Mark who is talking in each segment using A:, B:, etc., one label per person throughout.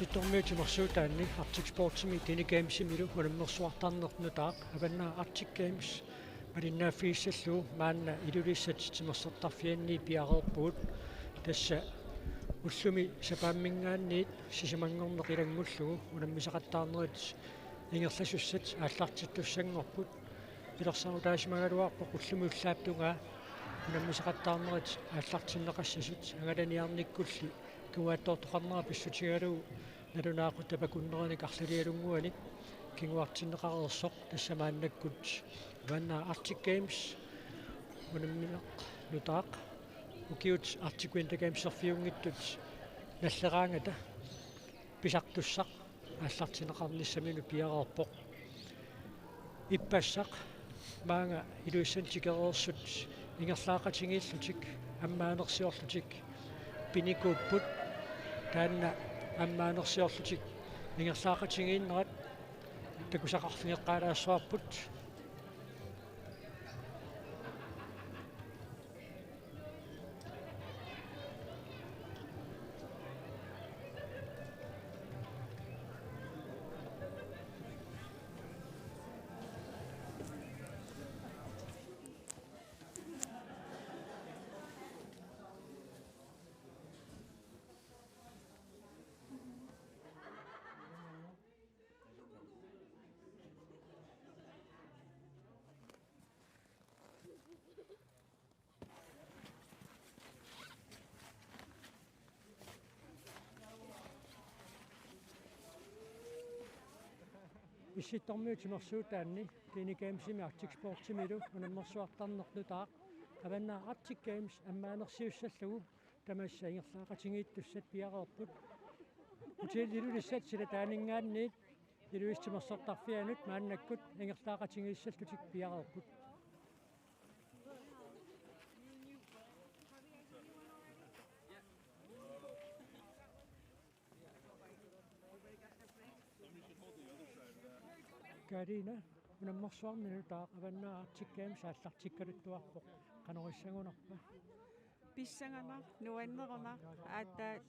A: Pissittormiuti mersuutaanni Arctic Sportsimi tini gamesimilu unammersuartarnernutaaq avanna Arctic Games malinnaaffiissallu maanna ilulissat timersertarfianni piareerpuut tassa ullumi sapaammingaanniit sisimangorneqilangullugu unammisaqattaarnerit ingerlasussat aallartittussangorput ilersautaasimaгаluарпо ullumi ullaaptungaa unammisaqattaarnerit aallartinneqassasut angalaniarnikkulli kuaattoortoqarnera pissutigalugu nalunaaqu tapakunnerani qarlalialunguanik kinguartinneqareersoq tassamaannakkut vanna Arctic Games unammineq nutaaq ukiut Arctic Winter Games serfiungittut nalleraangata pisartussaq aallartinneqarnissaminu piareerpoq ippassaq maanga iluissantigereersut ingerlaaqatingiillutik ammaanersiorlutik pinikuupput taanna ammaanersiorlutik ingerlaaqatingiinnerat takusaqarfingeqqaalaassuarput Pissittormiuti mersuutaanni tini gamesimi Arctic Sportsimilu unammersuartarnernutaaq avanna Arctic Games ammaanersiussallugu tamassa ingerlaaqatingiittussat piareerput utililulissat sila taaningaanniit iluistimersertarfianut maannakkut ingerlaaqatingiissallуtik piareerput Karina unammersuarninutaaq avanna Arctic Games aallartikkaluttuarpoq qanorissangunarpa
B: Pissanganar nuannerunar aattaat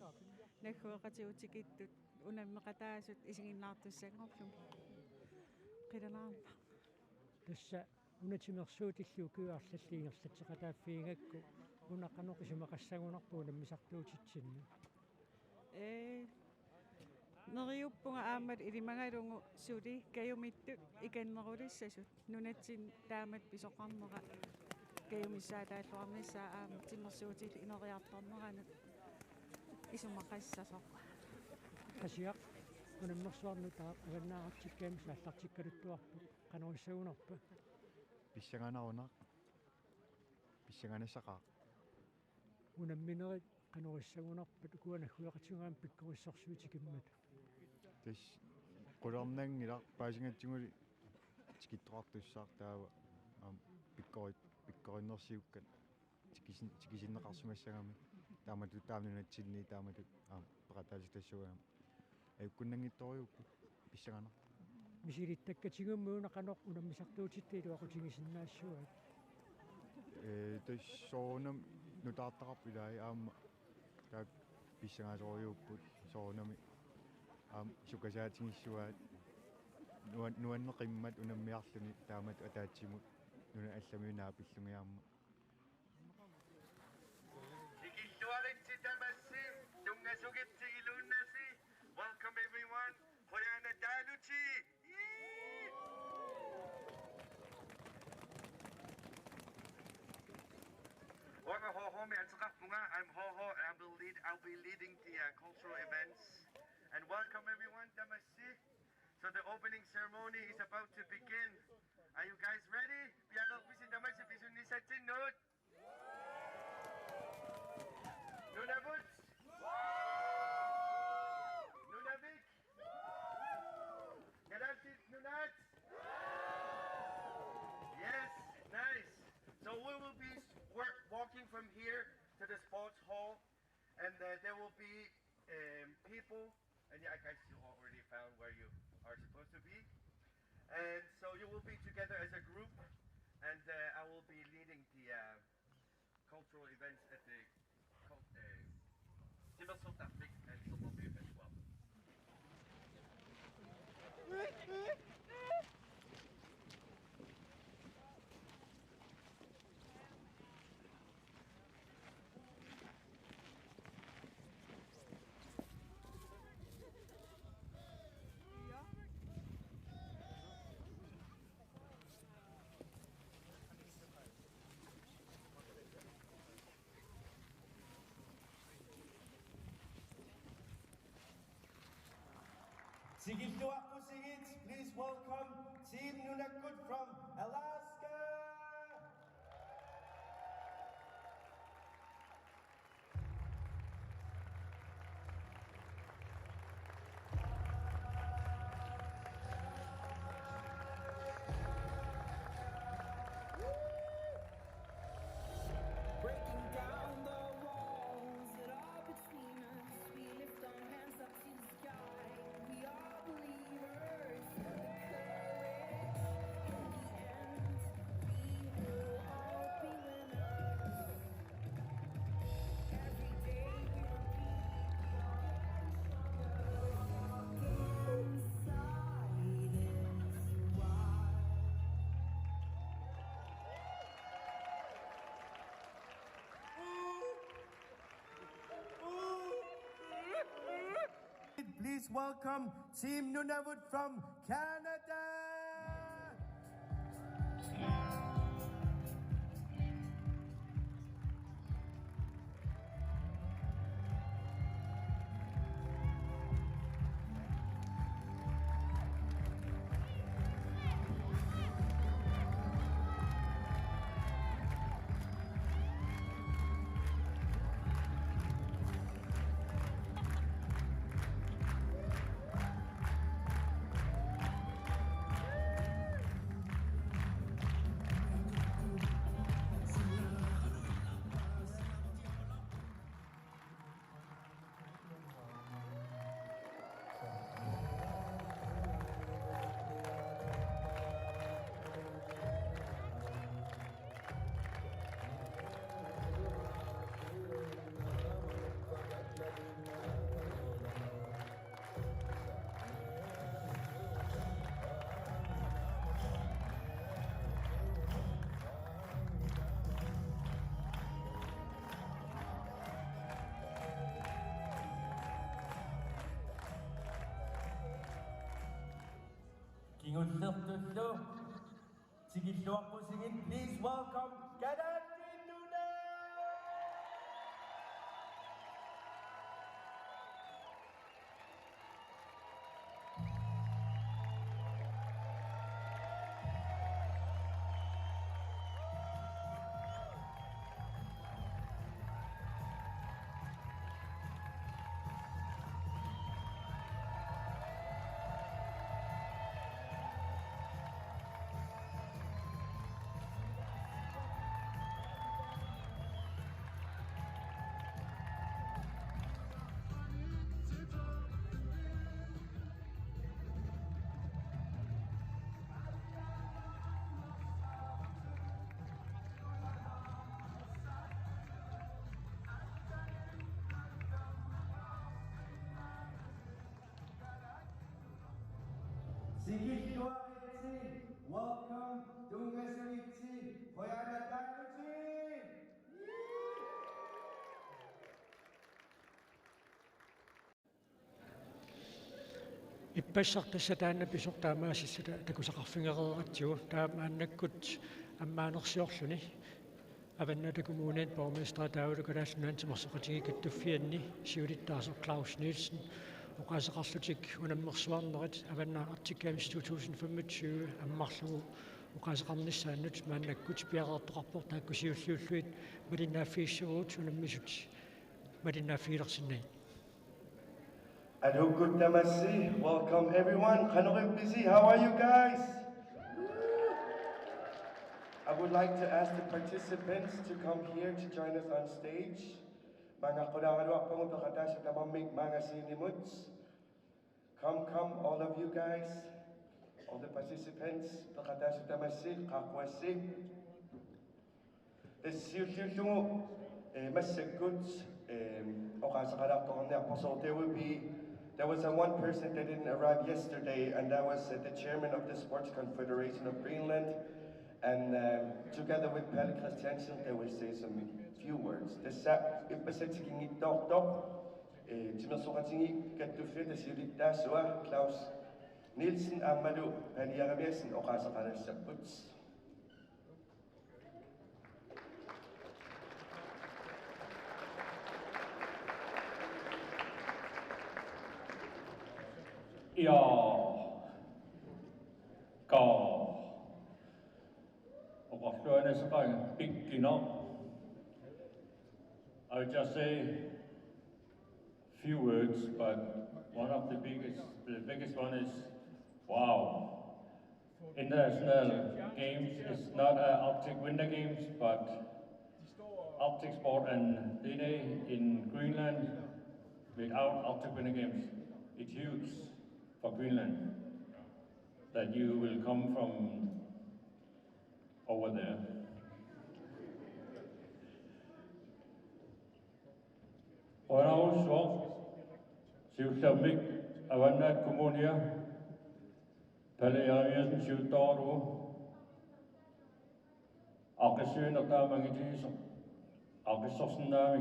B: naggueqatiutigittut unammeqataasut isinginnaartussangorlumi qilanaarpa
A: tassa unatimersuutillu kuuarlalliingerlatseqataaffiingakku unaqanoqisimeqassagunarpu unammisartuutitsinnu neriuppunga aamat ilimangalungu suli kayumittu ikannerulissasut nunatsin taamat pisoqarnera kayumissaa taalluarnissaa aamat timmersuutil ineriartorneranut isumaqassasoq qasiaq unammersuarnutaaq avanna Arctic Games aallartikkaluttuarpu qanorissagunarpa
C: pissanganarunaq pissanganissaqaaq
A: unamminerit qanorissagunarpat ukuanaggueqatungaam pikkorissorsuutikimmat
C: тас qulornaangila paasingatsuguli tikittoqartussaaq taava pikkorinnersiukkat tikisиннеқарсумассагами таамату таамнунатсинни таамату пеқатаалистассугам айуккуннангитториукку писсагана
A: мисилиттаккатигуммууна қанор унаммисартуутиттилу aquтигисиннаассуат
C: тассоонам нутаартақарпилаи аама таак писсагаасориуппут соонами сукасаатингиссуаат нуаннеқиммат унаммиарлуни таамат атаатсимут нуна алламиунаа пиллунгиарма
D: Tikilluaritsi tamassim tungasugitsigilunasi. Welcome everyone. Hoyana Daluchi. Wanga Hoho me atqafunga. I'm Hoho and I'll be leading the cultural events. And welcome everyone, Tamasi. So the opening ceremony is about to begin. Are you guys ready? Piagok bisin Tamasi bisun nisatin note. Nunavut. Nunavik. Garantit Nunat. Yes, nice. So we will be walking from here to the sports hall, and there will be people. And yeah, I guess you already found where you are supposed to be. And so you will be together as a group, and I will be leading the cultural events at the Timbersault Afrique and Solomon as well. Sigit, please welcome Team Nunavut from Alaska.
E: Breaking down the walls that are between us, we lift our hands up to the sky. We are believers in the courage. In the end, we will all be winners. Every day we repeat, we are getting stronger. Inside is wild.
D: Please welcome Team Nunavut from Canada. Please welcome Gadati Nuna. Sigit Duaritsi, welcome Dungasavitsi, Hoyana Dakuchi.
A: иппассартасса таанна писортаамаасиссата такусақарфингереератсигу таамааннаккут аммаанерсиорлүни аванна такумуунен порместратаавулу калаассунаан тимерсеқатиги каттуффианни сиулиттаасер Клаус Нилсен уқаасеқарлутик унаммерсуарнерит аванна артиккаамис 2025 аммарлугу уқаасеқарниссааннут мааннаккут пиареэртоқарпор тааккусиуллууллуит малинааффииссуруут унаммисут малинааффиилерсиннай.
D: Adhukut Damasi, welcome everyone. Kanorim Busy, how are you guys? I would like to ask the participants to come here to join us on stage. Mga kulangalwa pong pakata sa tamamig mga sinimuts. Come, all of you guys. All the participants, pakata sa tamasi, kakwasi. This yushushungu, masaguts, so there was one person that didn't arrive yesterday, and that was the chairman of the Sports Confederation of Greenland. And together with Pelle Christiansen, they will say some few words. Klaus Nilsen, Amadou, Pelle Christiansen,
F: ia ka o qarluana saqanga pikkina. I would just say few words, but one of the biggest one is wow. International Games is not Arctic Winter Games, but Arctic Sport and D-Day in Greenland without Arctic Winter Games. It's huge for Greenland that you will come from over there. Og også Siutamik Avanat Kommunia Paleariasen Siutaru Akasyn og der mange tiser Akasosen der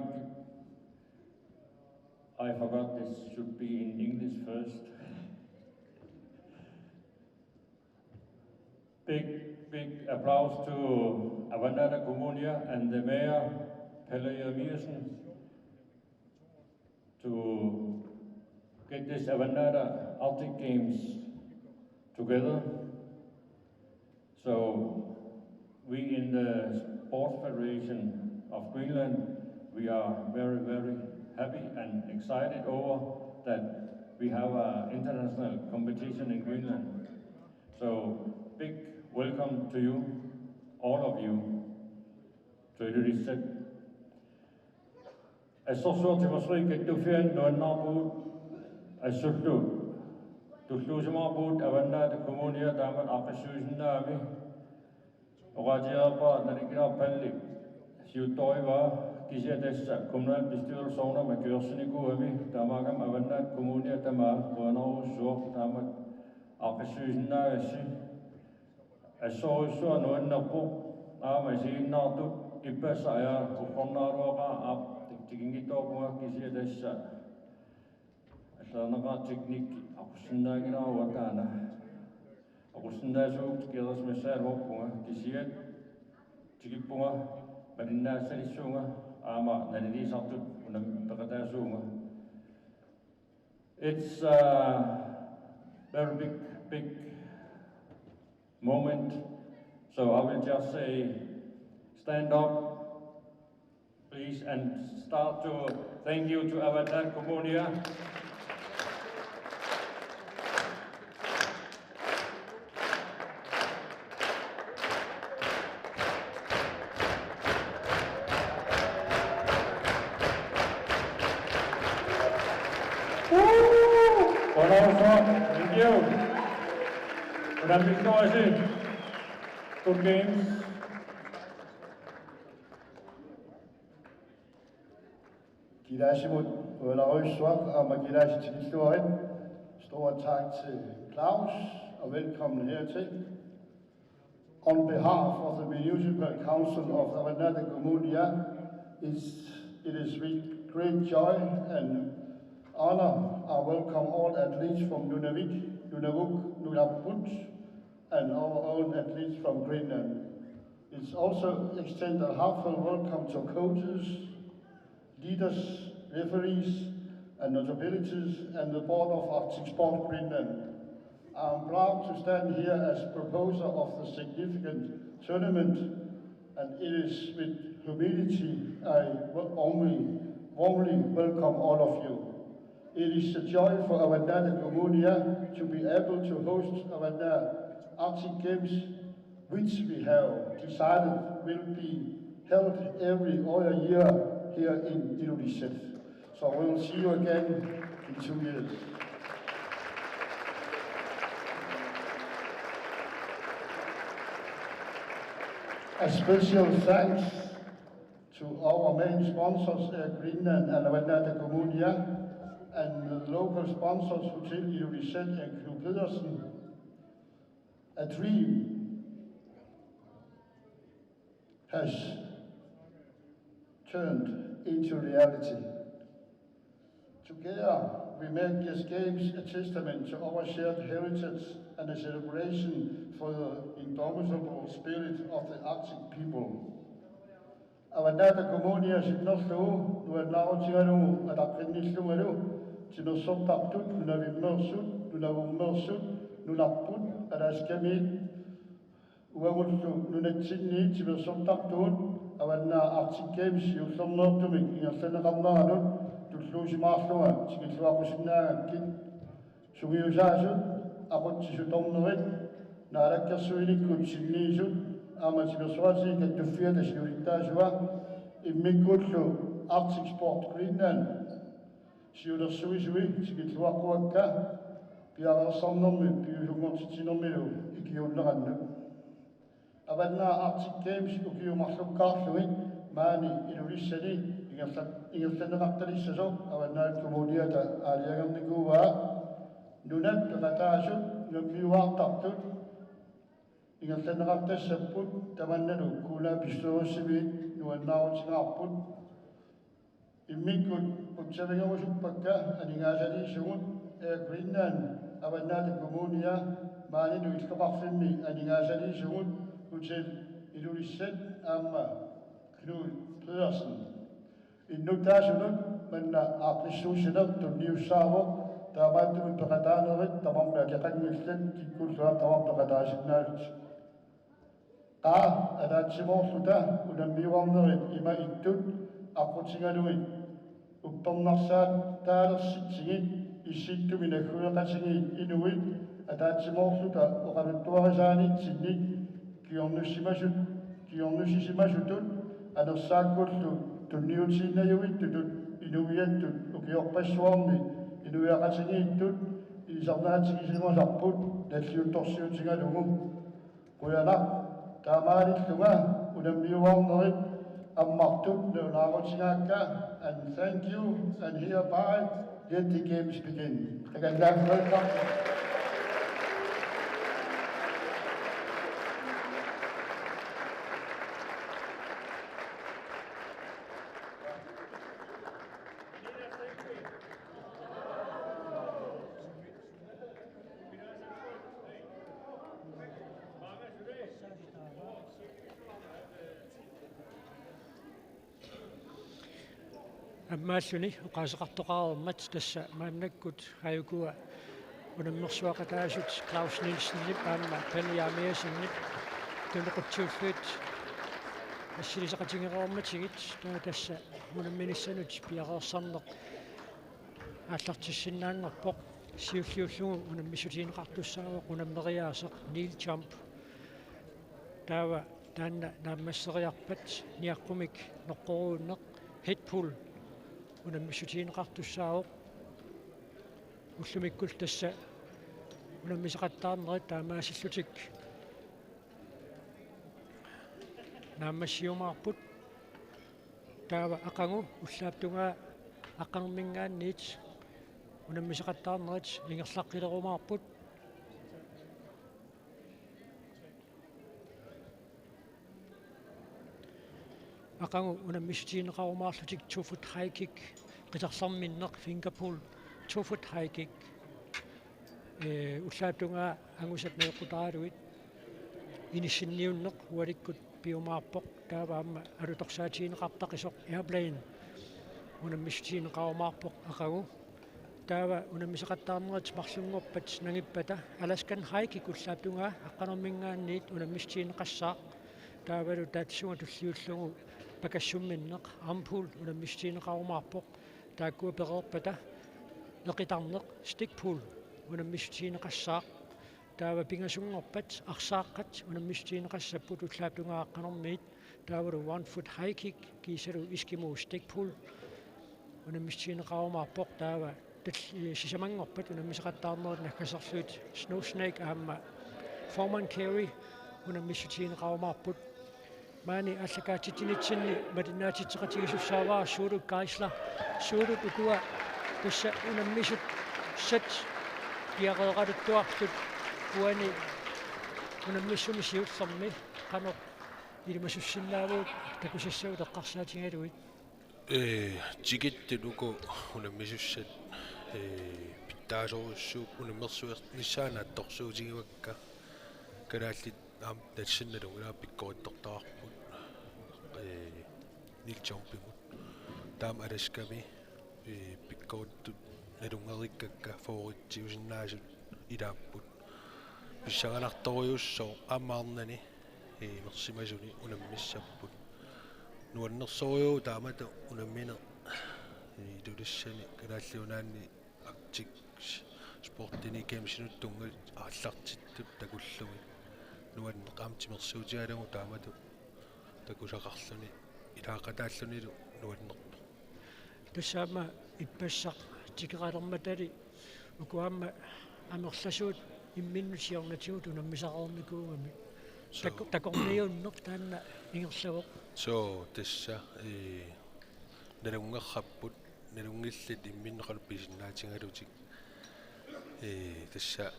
F: I forgot this should be in English first. Big applause to Avanat Kommunia and the mayor Paleariasen to get this Avanada Arctic Games together. So we in the Sports Federation of Greenland, we are very, very happy and excited over that we have an international competition in Greenland. So big welcome to you, all of you, to Ilulissat. Associate to Masrika to Fian, no Nabu, Asutu, to Luzamabut, Avanda, the Communia, Daman, Akasusan Dami, Rajaba, Narikina Pelli, Siutoiva, Kizia Kumran, Pistil Sona, Makursiniku, Damagam, Avanda, Communia, Dama, Bono, So, Daman, Akasusan Nasi. I saw no Napu, Amazin, Natu, Ipesaya, Ukonara, up. Tinggi toga kisia desa, asal teknik aku senda kira awatana, aku senda so kira semasa ropunga kisia, tinggi punga, badinda selisunga, ama nadi satu unam berkata sunga. It's a very big moment, so I will just say, stand up. Please, and start to thank you to Avanat Kommunia. Thank you. Good games.
G: Gilasimod Rødlerøs Swap og Magilasi til historien. Stor tak til Claus og velkommen hertil. On behalf of the Municipal Council of Avanat Kommunia, it is with great joy and honor I welcome all athletes from Nunavik, Nunavut, Nunavut, and our own athletes from Greenland. It's also extend a heartfelt welcome to coaches, leaders, referees, and notabilities, and the board of Arctic Sport Greenland. I'm proud to stand here as proposer of the significant tournament, and it is with humility I warmly welcome all of you. It is a joy for Avanat Kommunia to be able to host Avanat Arctic Games, which we have decided will be held every other year here in Ilulissat. So we will see you again in 2 years. A special thanks to our main sponsors, Air Greenland and Avanat Kommunia, and the local sponsors, Hotel Ilulissat and Knud Pedersen. A dream has turned into reality. Together, we make these games a testament to our shared heritage and a celebration for the indomitable spirit of the Arctic people. Avanat Kommunia Sidnoslu, Nuanao Tingalu, Adapinislungalu, Tinosoptaptut, Navimno Sud, нунавуммерсут нунарпут алааскамиит уагуллу нунатсинниит сиверсортартуут аваннаа Arctic Games юллернеэртумик ингерланеқарнеранут туллуусимаарлунга тигиллуақусиннаагаккит сугиусаасут aqutsisutornerit naalakkersuinikku sinniisut aamativersuati kattuffia tasiulittaasua immikkullu Arctic Sport Greenland siulersuisui sigilluaqquakka piarersarnermi piusungortitinermilu ikiullerannu avannaa Arctic Games ukiumarlukkaarlugit maani ilulissani ingerlaneqartalissasoq avannaa kommuniata aaliagernikuvaa nunat peqataasut nunammiuaartartut ingerlaneqartassapput tamannalu kuulaa pissuurussimiit nuannaarutingaarput immikkut utsavingerusuppakka aningaasaliisugut Greenland avannaata kommunia maaninu illoqarfimmi aningaasaliisugut hotel ilulissat aamma Knud Pedersen innutaasunut manna aaqlissuusineq tunniussaaruq taamaattugut peqataanerit tamarmi akeqanngillat kikkulluaq tamar peqataasinnaalut qaa alaatsimuorluta unammiuarnerit ima ittut aqutingaluit uppernersaat taalersitigit issittumin akkueqatingiit inuit ataatsimuorluta oqaluttuarisaanitsinnik kiornussisimasutut anersaakkullu tunniutiinnajuittutut inuiattut ukiorpassuarmi inuiaqatingiittut isarnaatigisilimasarput nalliuttorsiutingalugu quyanaq taamaalillunga unammiuarnerit ammartut nuunaarutingaakka and thank you and hereby let the games begin. Welcome.
A: аммаассуни уqaасеqartoqarermat тасса мааннаккут аюкуа унаммерсуақатаасут Клаус Нилсеннип аама паниаамиасиннип тунеқутсууллуит ассилисақатингераорматигит тасса унамминиссанут пиареерсарнеқ ааллартиссиннаангорпоқ сиуллиуллугу унаммисутиинеқартуссаавақ унаммериаасеқ Нил Чамп таава таанна нааммассериарпат ниаққумик ноққорууннеқ хитпул унаммисутиинеқартуссаавоқ уллумиккул тасса унаммисеқаттаарнерит таамаасиллутик нааммассиумаарпут таава ақангу уллааптунгаа аққангмингаанниит унаммисеқаттаарнерит ингерлаққилерумаарпут ақангу унаммисутиинеқарумаарлутик 2 foot high kick қитарларминнеқ фингапул 2 foot high kick уллааптунгаа ангусат неқутаалуит инисинниуннеқ уаликкут пиумаарпоқ тааваама алуторсаатиинеқартақисоқ airplane унаммисутиинеқарумаарпоқ ақагу таава унаммисеқаттаарнерит марлунгорпат нагиппата аласкан high kick уллааптунгаа аққанермингаанниит унаммисутиинеқассаа таавалу таатсуга туллиуллугу пакассумминнеқ ампул унаммисутиинеқарумаарпоқ тааккуа переерпата неқитарнеқ стикпул унаммисутиинеқассаа таава пингасунгорпат арсааққат унаммисутиинеқассаппут уллааптунгааққанермиит таавалу 1 foot high kick кисалу искимуу стикпул унаммисутиинеқарумаарпоқ таава сисамангорпат унаммисеқаттаарнерит наккасерлуит snow snake аама foreman carry унаммисутиинеқарумаарпут маани аллакаатитинитсинни матинаатитсеқатигисуссааваа суулук кайсла суулук укуа тасса унаммисут сат пиарееқалуттуарлут уани унаммиссуми сиуллерми қано илимасуссиннаавуут такусассау теққарсаатингалуит
H: тигиттулуку унаммисуссат питтаасоруссууп унаммерсуернissaanaatторсуутигивакка калааллит аам натсинналуг илааппиккориттортаарпут нилчомпигут таам аласками пиккооттут налунгериккакка фооритсиусиннаасут илааппут писсагаларториуссоо аамаарнани мерсимасуни унаммиссаппут нуаннерсориу таамата унаммине идулиссани калааллиунаанни актик спортини кемсинут тунгал ааллартиттут такуллуми нуанне qaamti мерсуутигалугу таамату такусақарлуни илаақатааллунилу нуаннерпу
A: тассаама иппассақ тикеқалерматали укуамма амерласуут имминнусиорнатигут унаммисақарникуугами такорниуннер таанна ингерлавоқ
H: so тасса налунгерраппут налунгиллит имминнеқалупписиннаатингалутик тасса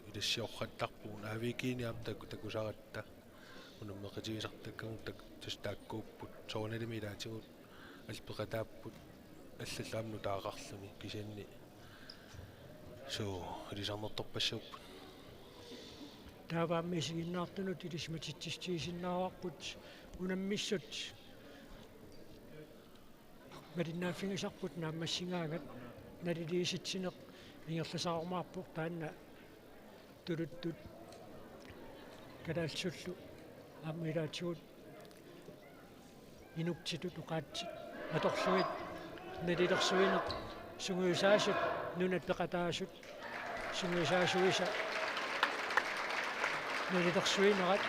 H: илассиорраттарпуун аавикиниам такусаратта унаммеқатигисартаккагу тастааккууппут соорналими илаатигут алпеқатааппут аллаллаамну таақарлуни кисианни so илисарнерторпассууппут
A: тааваамми сигиннаартунут илисматитсистиисиннаарарпут унаммиссут маринааффигисарпут нааммассингаангат налилииситсинеқ ингерласаармаарпур таанна тулуттут калаалсуллу ааммилаатигут инуктитут уқаатсит аторлуит налилерсуинеқ сунгуисаасут нунат пеқатаасут сунгуисаасуиса налилерсуинерат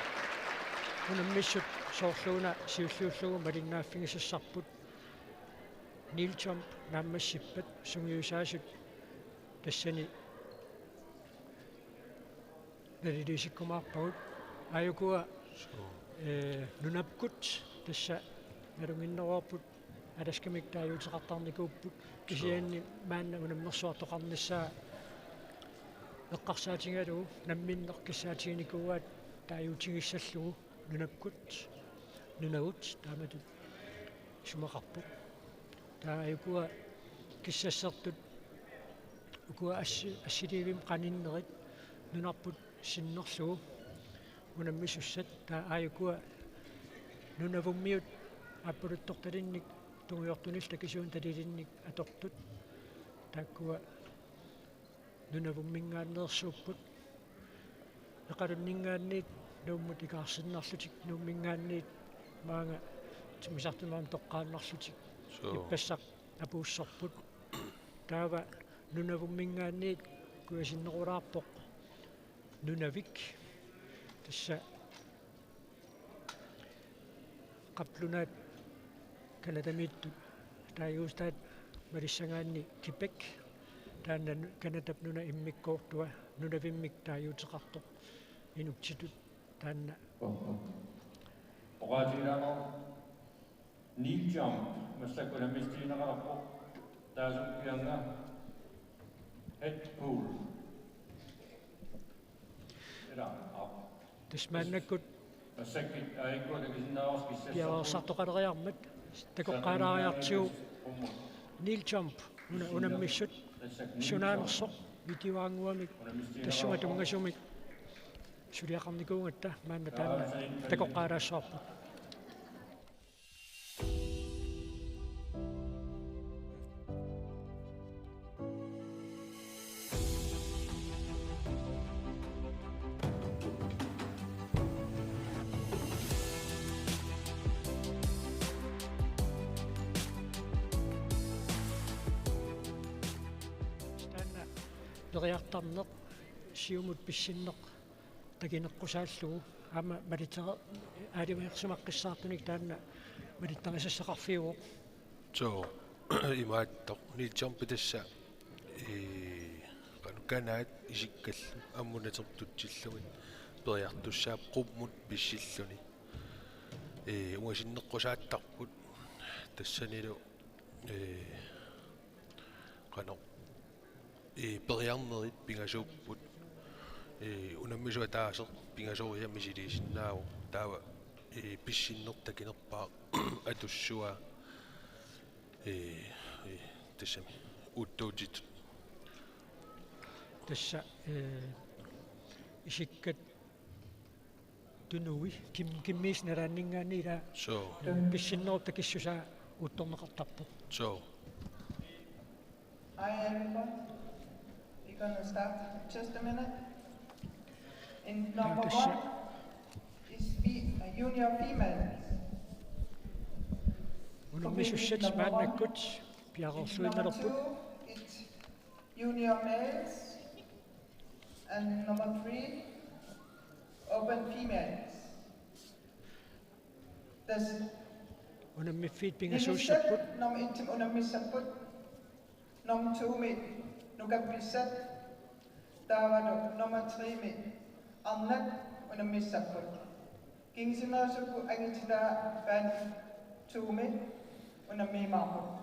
A: унаммиссут соорлууна сиуллууллугу малиннааффигисассарпут нилчомп нааммассиппат сунгуисаасут тассани налилисиккумаарпагут аюкуа нунапкут тасса налунгиннеруарпут аласкамик тааюутеқартарникууппут кисианни маанна унаммерсуартоқарниссаа эққарсаатингалугу намминнеқ киссаатигникууаат тааюутигиссаллугу нунапкут нунагут тааматут сумақарпут тааюкуа киссассертут укуа ассиливим қаниннерит нунарпут синнерлугу унаммисуссат таа аюкуа нунавуммиут аппулутторталинник тунгиортунил такисуун талилинник атортут тааккуа нунавуммингааннерсууппут эқалуннингаанниит нууммут икаарсиннарлутик нууммингаанниит маанга тимисартумаам тоққааннарлутик иппассақ апууссорпут таава нунавуммингаанниит куасиннерулаарпоқ нунавик тасса qaplunat kanatamiittut taayuustaat marissangaanni kipek taanna kanatapnuna immikkoortua nunavimmik taayuuteqartoq inuksitut taanna
F: oqaatilaano niiljam massakkunamistiinaqarappo taasukkianga head pool ela
A: tasmaannakkut
F: massakit aikuutakisinnaorskissassa
A: piarsartoqaleriarmat takoqqaalaariartigu niiljump unammissut sunaanersoq vitiuaanguamik tassunga tungasumik suliaqarnikuungatta maanna taanna takoqqaalaassaarput лериартарнеқ сиумут писсиннеқ такинеққусааллугу аама малитера аалимаерсумаққиссаартуник таанна малиттарисассақарфиуоқ
H: so имааттоқ нилчампитасса кануканаат исиккаллу аммунатертутсиллугит периартуссаап қуммут писсиллуни уасиннеққусааттарпут тассанилу қано периарнерит пингасууппут унаммисуатаасер пингасориа мисилисиннааву таава писсиннертакинерпаа атуссуа тассами уттуутит
A: тасса исиккат тунуи киммиснерааннингаанила
H: so
A: писсиннерутакиссуса утторнеқартарпу
H: so
I: Hej Annika. I gonna start just a minute. In number
A: this-
I: 1 is junior females.
A: Unammissussat maannakkut piaqorluinnerput
I: Number 2, it's junior males. And number 3, open females.
A: unammifiit pingassuussarput
I: Number 1 unammissapput. Number 2 med nukapissat. Taavadu number 3 med annat unammissapput. Kingsimaasukku angitita pan 2 med unammimaaput.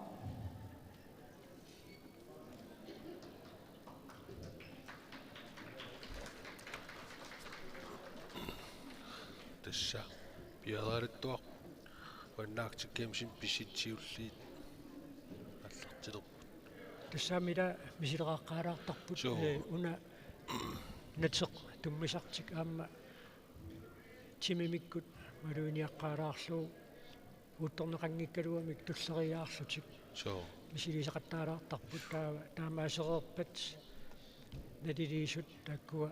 H: Tässä pialarittuaq wannaartikkiamsin pisitsiulliit аллартилерпут
A: тассаамила мисилеқаққаалаартарпут уна натеқ туммисартик аама тимимиккут малуиниаққаалаарлуу уутторнеқангиккалуамик туллериаарлутик
H: соо
A: мисилисақаттаалаартарпут таамаасереерпат надилиисут тааккуа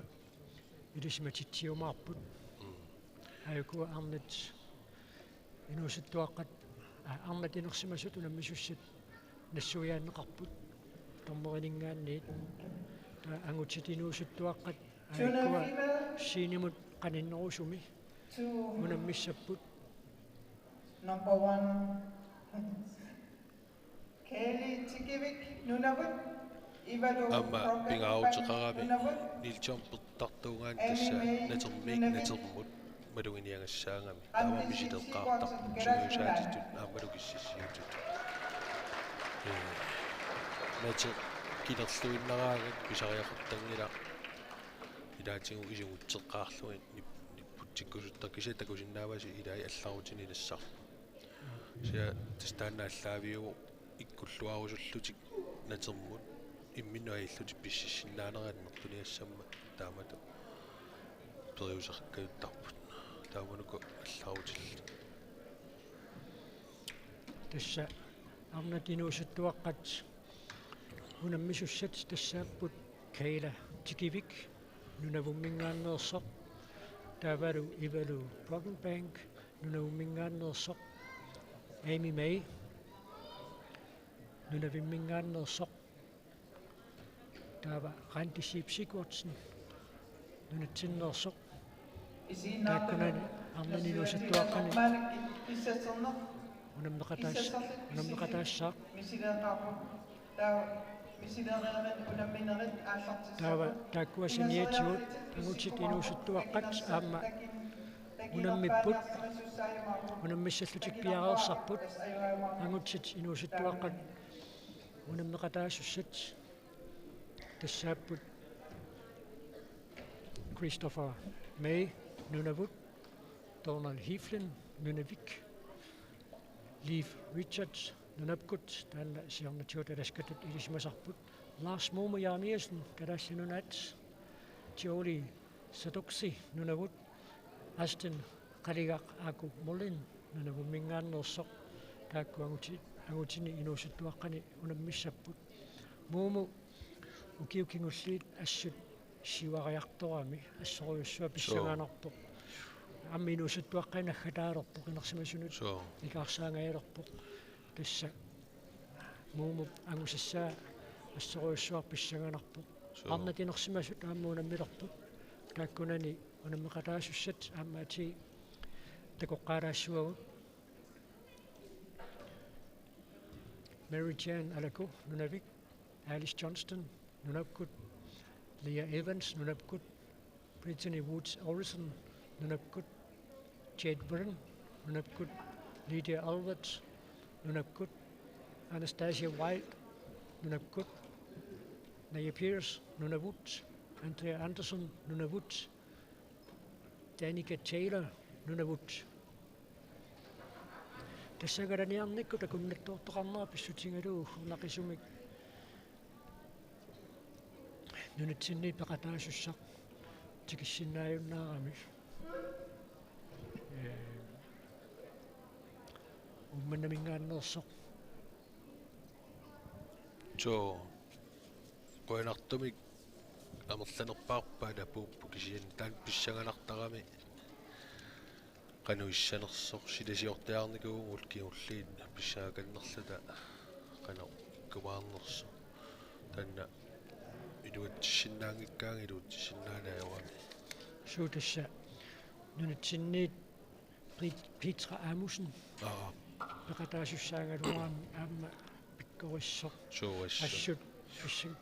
A: илисматитсиумаарпут аякуа арнат инуусуттуаққат арнат инерсимасут унаммисуссат нассуяаннеқарпут тормеринингаанниит ангутсит инуусуттуаққат аякуа синимут қаниннерусуми унаммиссаппут
I: Number 1, Kelly Tikivik, Nunavut, Ivalo
H: amma pingaawteqarami nilchorpertartuungaan tassa natermiik natermut maluiniangassaangami taama misiteqqaartarput suusaatitut aammalukissisiutut nater kilerluinnaraagat pisariaqartangila ilaatigu isugutseqqaarluin nipputsikkusuttakisatakusinnaavasi ilai allarutini nassar sia tastaannaallaaviugu ikkulluarusullutik natermut imminuaillutik pississinnaaneraannertuniassamma taamatu periusarkayuttarput taamanuku allarutilla
A: тасса арнатинуусуттуаққат унаммисуссат тассааппут кайла тикивик нунавуммингааннерсоқ таавалу ивалу Brokenbank нунавуммингааннерсоқ Amy May нунавиммингааннерсоq таава Randi Sigurdsson нунатсиннерсоқ тааккунани арнанинуусуттуаққани унаммеқатаассаа таава тааккуасиниатигут ангутсит инуусуттуаққат аама унаммиппут унаммиссаллутик пиареерсарпут ангутсит инуусуттуаққат унаммеқатаассуссат тассааппут Christopher May Nunavut Donald Heflin Nunavik Leif Richards Nunavut taanna siornatiutalasqatut ilismasarput Lars Momo-Jarniasen kadassinunat Jolie Sadoksi Nunavut Aston Qaligaq Aku Molin Nunavummingaannersoq taakku angutini inuusuttuaqqani unammissapput Momo ukiukingulliit assut сивариарторами ассоруйуссуа писсагаанарпоқ амминуусуттуаққинаггатаалерпоқ инерсимасунут икаарсаангаалерпоқ тасса муумуп ангусассаа ассоруйуссуар писсагаанарпоқ арнатинерсимасут ааммуунаммилерпоқ тааккунани унаммеқатаасуссат аамаати такоққаалаассуагут Mary Jane Alaku Nunavik Alice Johnston Nunavut Leah Evans, Nunavut, Brittany Woods Orison, Nunavut, Jade Byrne, Nunavut, Lydia Albert, Nunavut, Anastasia Wild, Nunavut, Naya Pierce, Nunavut, Andrea Anderson, Nunavut, Danica Taylor, Nunavut. Tässä garaniarnikku takunnattuortoqarnera pissutigaluu naqisumik нунатсинни пеқатаасуссақ тикиссиннааюннаарами умманамингааннерсоқ
H: jo qoinartumik амерланерпаарпаа напууппу кисиан таан писсаганартарами кануиссанерсо силасиортиарникуугул киуллиин писсаагаканнерлата qano кумаарнерсо танна илуатсиннаангиккаан илуатсиннаанааёрами
A: Сутасса нунатсинниит Питра Амуsen пекатаасуссаагалуаами аама пиккориссо
H: сууассо
A: ассут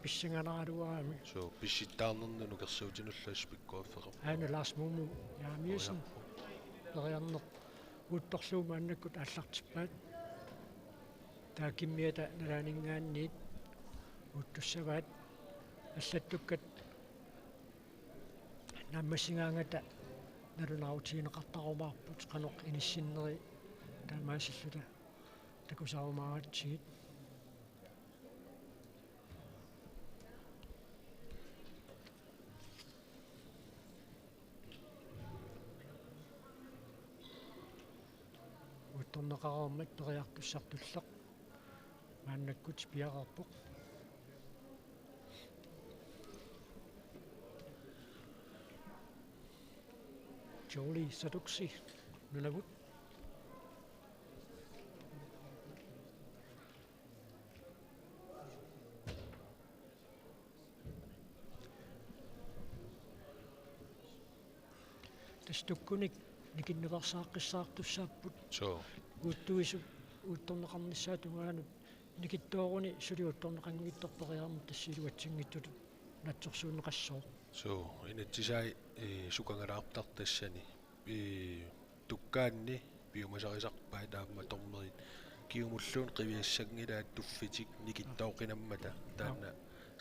A: писсанганаалуаами
H: соо писситтаарнерну керсуутинуллаас пиккуаффеқар
A: аана Ларс Муму яамиусен периарнер утторлуuma аннаккут аллартиппаат таакиммиата налаанингаанниит уттуссаваат аллаттуккат наммасингаангата налунаутиинеқартарумаарпут қаноқ иниссиннери таамаасиллута такусаумааратсигит утторнеқараармат периартуссартуллеқ мааннаккут пиарарпоқ Jolie Saduksi nulavut tastukkunik nikinnevarsaaqissaartussaapпут
H: соо
A: уттуису уутторнеқарнissaатунгаанут никиттооруни сулиутторнеқангитторпериармут тассилуатсингиттут натсорсуунеқассоо
H: соо инатсисай сукангалаартартассани tukkaanni piumasаrisarpaa taamma tormerit kiumulluun qiviassangilaa tuffitик nikittoqinammata taanna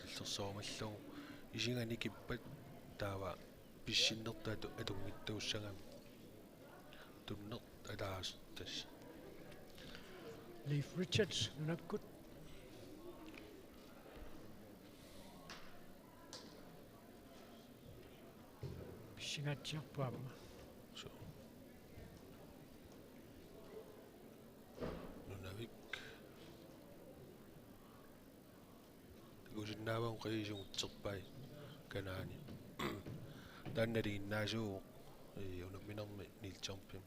H: иллерсоормаллугу исингани киппат таава писсиннертаату атунгиттууссагами туннер алаастас
A: Leif Richards nunakkut писсигаатсиарпаама
H: гусиннааван қиисугутсерпай канаани танналииннаасуу унамминерми нилчарпим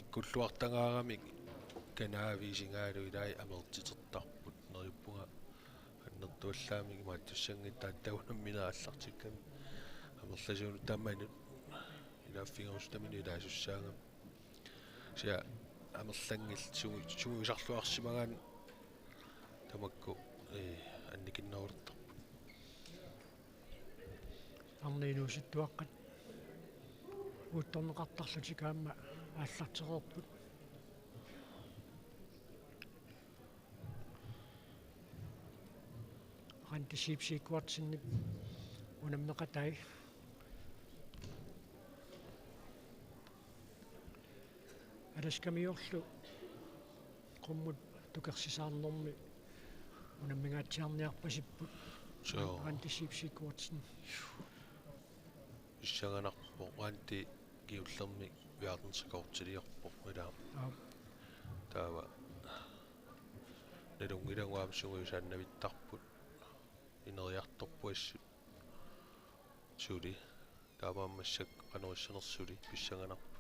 H: иккуллуартангаарамик канаависингаалу илаи амертитертарпут нериппунга аннертуаллаамик мааттуссангиттаат таунамминааллартикками амерласууну тамманут илааффигерус тамину илаасуссаагам сиа амерлангил сумуисарлуарсимагаан тамакку анникиннерултар
A: арниинууситтуаққат уутторнеқартарлутикаама ааллартерерпут антисипсикуатсиннип унаммеқатай аласкамиорлу qumмут тукерсисаарнэрми унаммигаатсиарниарпасиппут
H: соо
A: антисипсикуатсин
H: issagaanarpo anti kiullermi viartensikortiliarpo ilaa taava nalungilanguam sunguisaannavittarput ineriartorpuassut suli taavaammassak qanerissanersuli pissanganarpu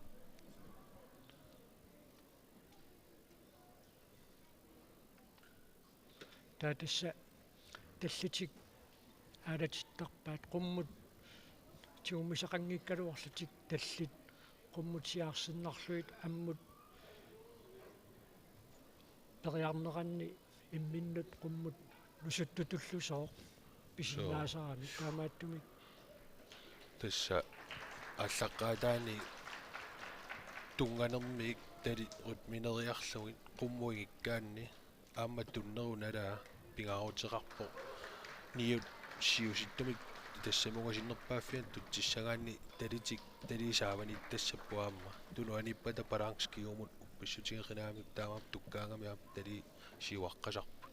A: таатасса таллитик аалатиттарпаат qumмут тиумисақангиккалуарлутик таллит qumмут сиаарсиннарлуит аммут периарнеранни имминнут qumмут нусуттутуллусоо писиннаасарами таамааттумик
H: тасса аллаққаатаани тунганермик тали рутминериарлугит qummuigikkaanni аамматтуннеруналаа пингаарутеқарпо ниут сиуситтумик тассамугасиннерпааффиан тутсиссагаанни талитик талисаавани тассаппуаама тунуаниппата палаанскиумут упписсутигеринаамик таамаап туккаангамиап тали сиуаққасарпу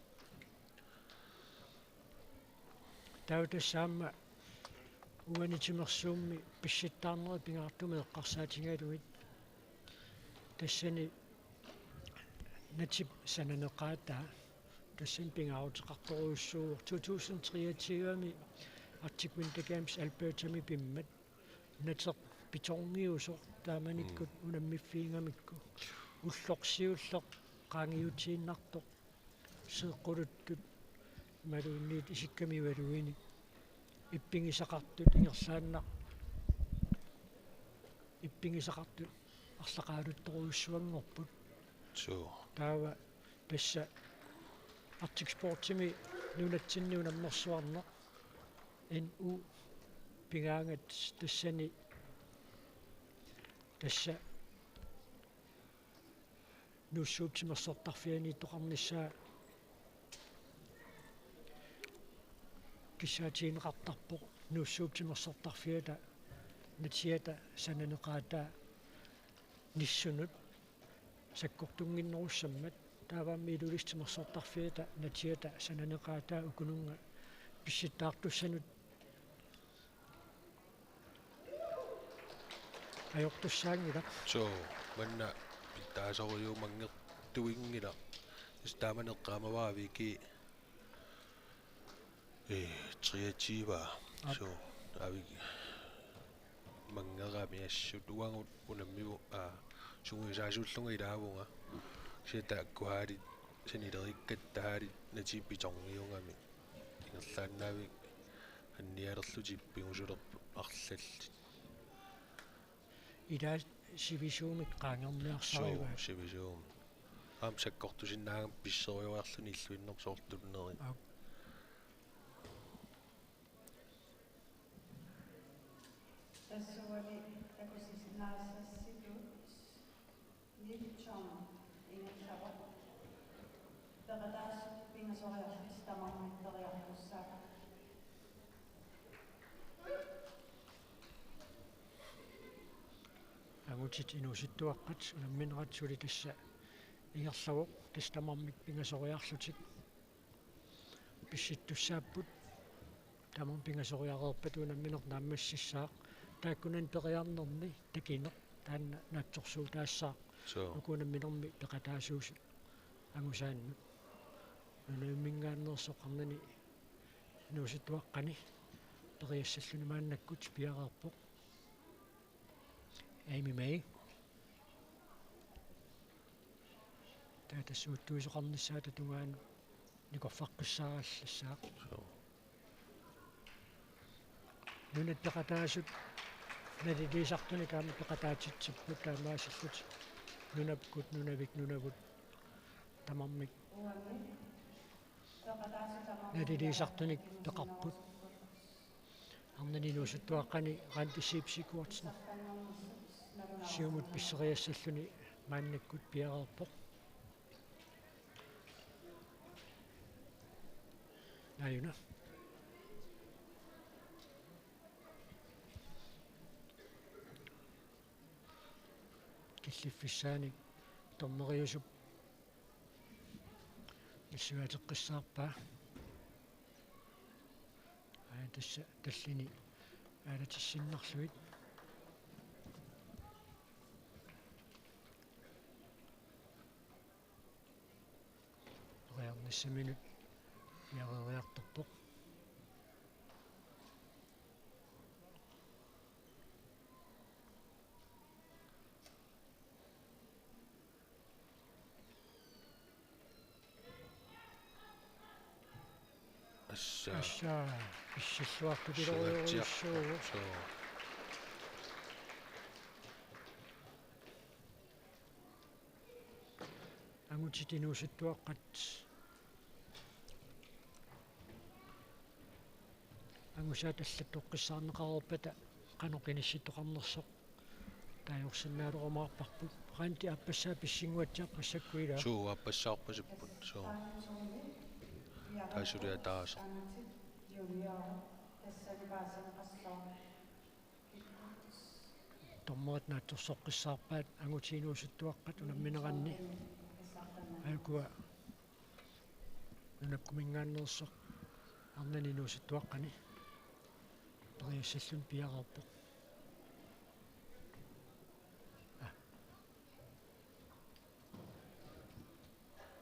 A: таутассаама уанитимерсуумми писситтаарнери пингаартуми эққарсаатингалугит тассани натип сананеқаатаа тассан пингаавутеқарторуйуссуур 2023-ами Arctic Winter Games Albertami пиммат натеқ питорниусо тааманиккут унаммиффиингамикку уллорсиуллеқ qaangiutiinnartoq seeqquluttut maluunniit isikkamivaluini ippigisaqartut ingerlaannaq ippigisaqartut арлақаалутторуйуссуангорпут таава тасса Arctic Sportimi нунатсинни унаммерсуарнеқ NU пингаангат тассани тасса нуссуутсимерсортарфиани тоқарниссаа кисаатиинеқартарпоқ нуссуутсимерсортарфиата натиата сананеқаатаа ниссунут саккортунгиннеруссаммат тааваами илулистимерсортарфиата натиата сананеқаатаа укунунга писситтаартуссанут аёртуссаангила
H: манна таасориумангертуингила стааманеққаамаваавики триатива ави мангерами ассут уангут унаммиву сунгуисаасууллунга илаавунга сита куаали санилериккаттаари натиппиторниунгами ингерлааннаави анниалерлутиппигусулерпу арлалли
A: ида сивисуумик qaangerniarsaruva
H: сивисуум аам саккортусиннаага писсериуарлуни иллуиннер соортуннери
B: тассуали акусисинаассасситут нитчон ингерлава тарадаас пингасориарлис тамармиттериарпуссаа
A: агутит инуситтуаққат унамминератсули тасса ингерлавоқ тастамармик пингасориарлутик писситтуссааппут тамам пингасориареерпат унамминер нааммассиссаақ тааккунан периарнерни такинеқ таанна наатсорсуу таассаақ укунамминерми пеқатаасуусу агусаанну унаммингааннерсоқарнани инуситтуаққани периассаллуни мааннаккут пиареерпоқ Amy May таатассуuттуисоқарнissaата тугаан никорфаққиссаараллассаақ нунат пеқатаасут налилисартуни таама пеқатаатитсиппут таамаасиллут нунапкут нунавик нунавут тамармик налилисартуник пеқарпут арнани нусуттуаққани рантисипсикуартсна сиумут писсериассаллуни мааннаккут пиареерпоқ аюна киллиффиссаани торнериусуп иссуатеққиссаарпаа тасса таллини аалатиссиннарлуит реарниссаминут яарериарторпоқ асса иссаллуартупилориуссуу ангутитинуусаттуаққат ангусааталлаттоққиссаарнеқарерпата каноқинисситтоқарнерсоқ таajorsinnaалерумаарпарпут ранти аппассаа писсингуатсаа пассаккуила
H: суу аппассаарпасиппут суу таасулиа тааса
A: томмоот наатсорсоққиссаарпаат ангутиинуусаттуаққат унамминеранни алкуа нунаккумингааннерсоқ арнанинуусаттуаққани периассаллун пиарерпо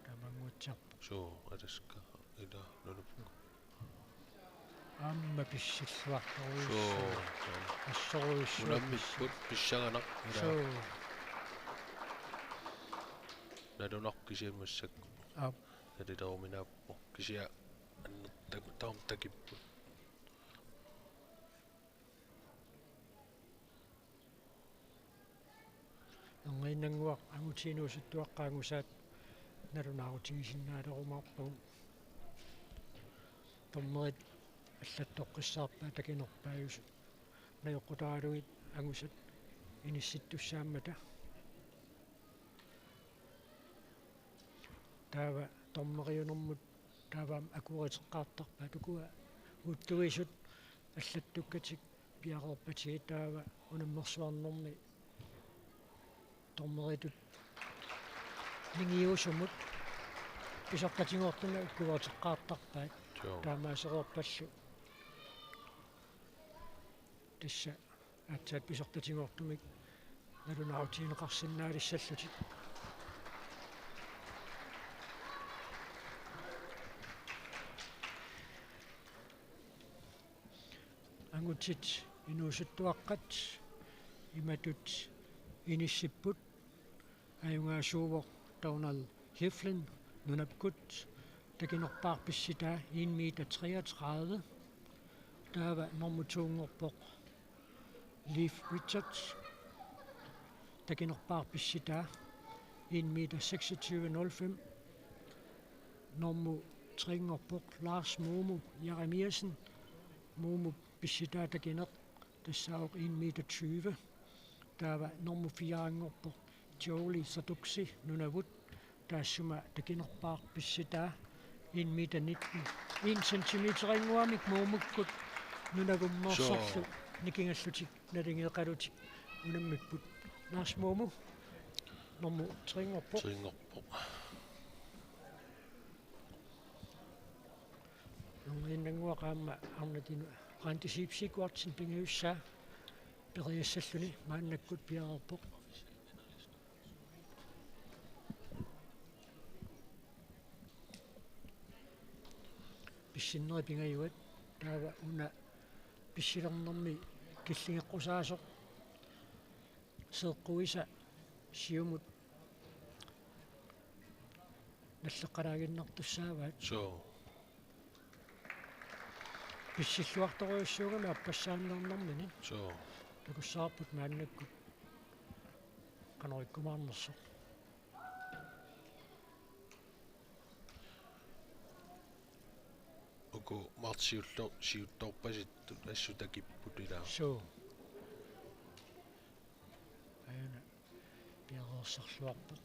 A: тамангуутсарпо
H: Sure, ataska ila nunuppu.
A: амма писсиллуарторуйссуу
H: Sure.
A: ассоруйссуу
H: Unammipput pissanganaq ila
A: соо
H: nadunaq kisiammassak
A: ап
H: naliterminaappo kisia annertaam takipput.
A: ангиннангуақ агутиинуусуттуаққаангусаат налунаарутигисиннаалерумаарпагу томмерит аллаттоққиссаарпаа такинерпааюсу наёққутаалугит агусат инисситтуссааммата таава томмериунэрмут тааваам акуаритеққаартарпаа тукуа уттуисут аллаттуккатик пиарерпатиги таава унаммерсуарнэрми томмеритут нингиусумут писоққатингортуна акуаритеққаартарпаат таамаасеқорпаллу тисса атсаат писортатингортумик налунаутиинеқарсинаалиссаллутик ангутсит инуусуттуаққат иматут иниссиппут аюнгаасуувоқ таунал хифлен нунапкут такинерпаарписситаа 1 meter 33 таава нормутуунгорпоқ Leif Richards такинерпаарписситаа 1 meter 26.05 норму трингорпоқ Lars Momo Jeremiasen Momo писситаа такинер тассаоқ 1 meter 20 таава норму фиаангорпоқ Jolie Saduksi нунавут таассума такинерпаарписситаа 1 meter 19 1 centimeter ингуамик моомуккут нунагумморсарлу никингаллутик налингеқалутик унаммиппут Lars Momo норму трингорпоқ нунгиннангуақаама арнатину рантисипсикуартсин пингиуссаа периассаллуни мааннаккут пиарерпоқ писсиннери пингаюат таава уна писсилернэрми киллингеққусаасоқ сеэққуиса сиумут наллеққалаагиннартуссааваат
H: Sure.
A: писсиллуарторуйуссуугами аппассааннернэрмини
H: Sure.
A: такуссаарпут мааннаккут канориккумаарнерсоқ
H: Uku martsiullo siuttorpasittut assutakipput ilaa.
A: соо аяна пиареерсарлуарпут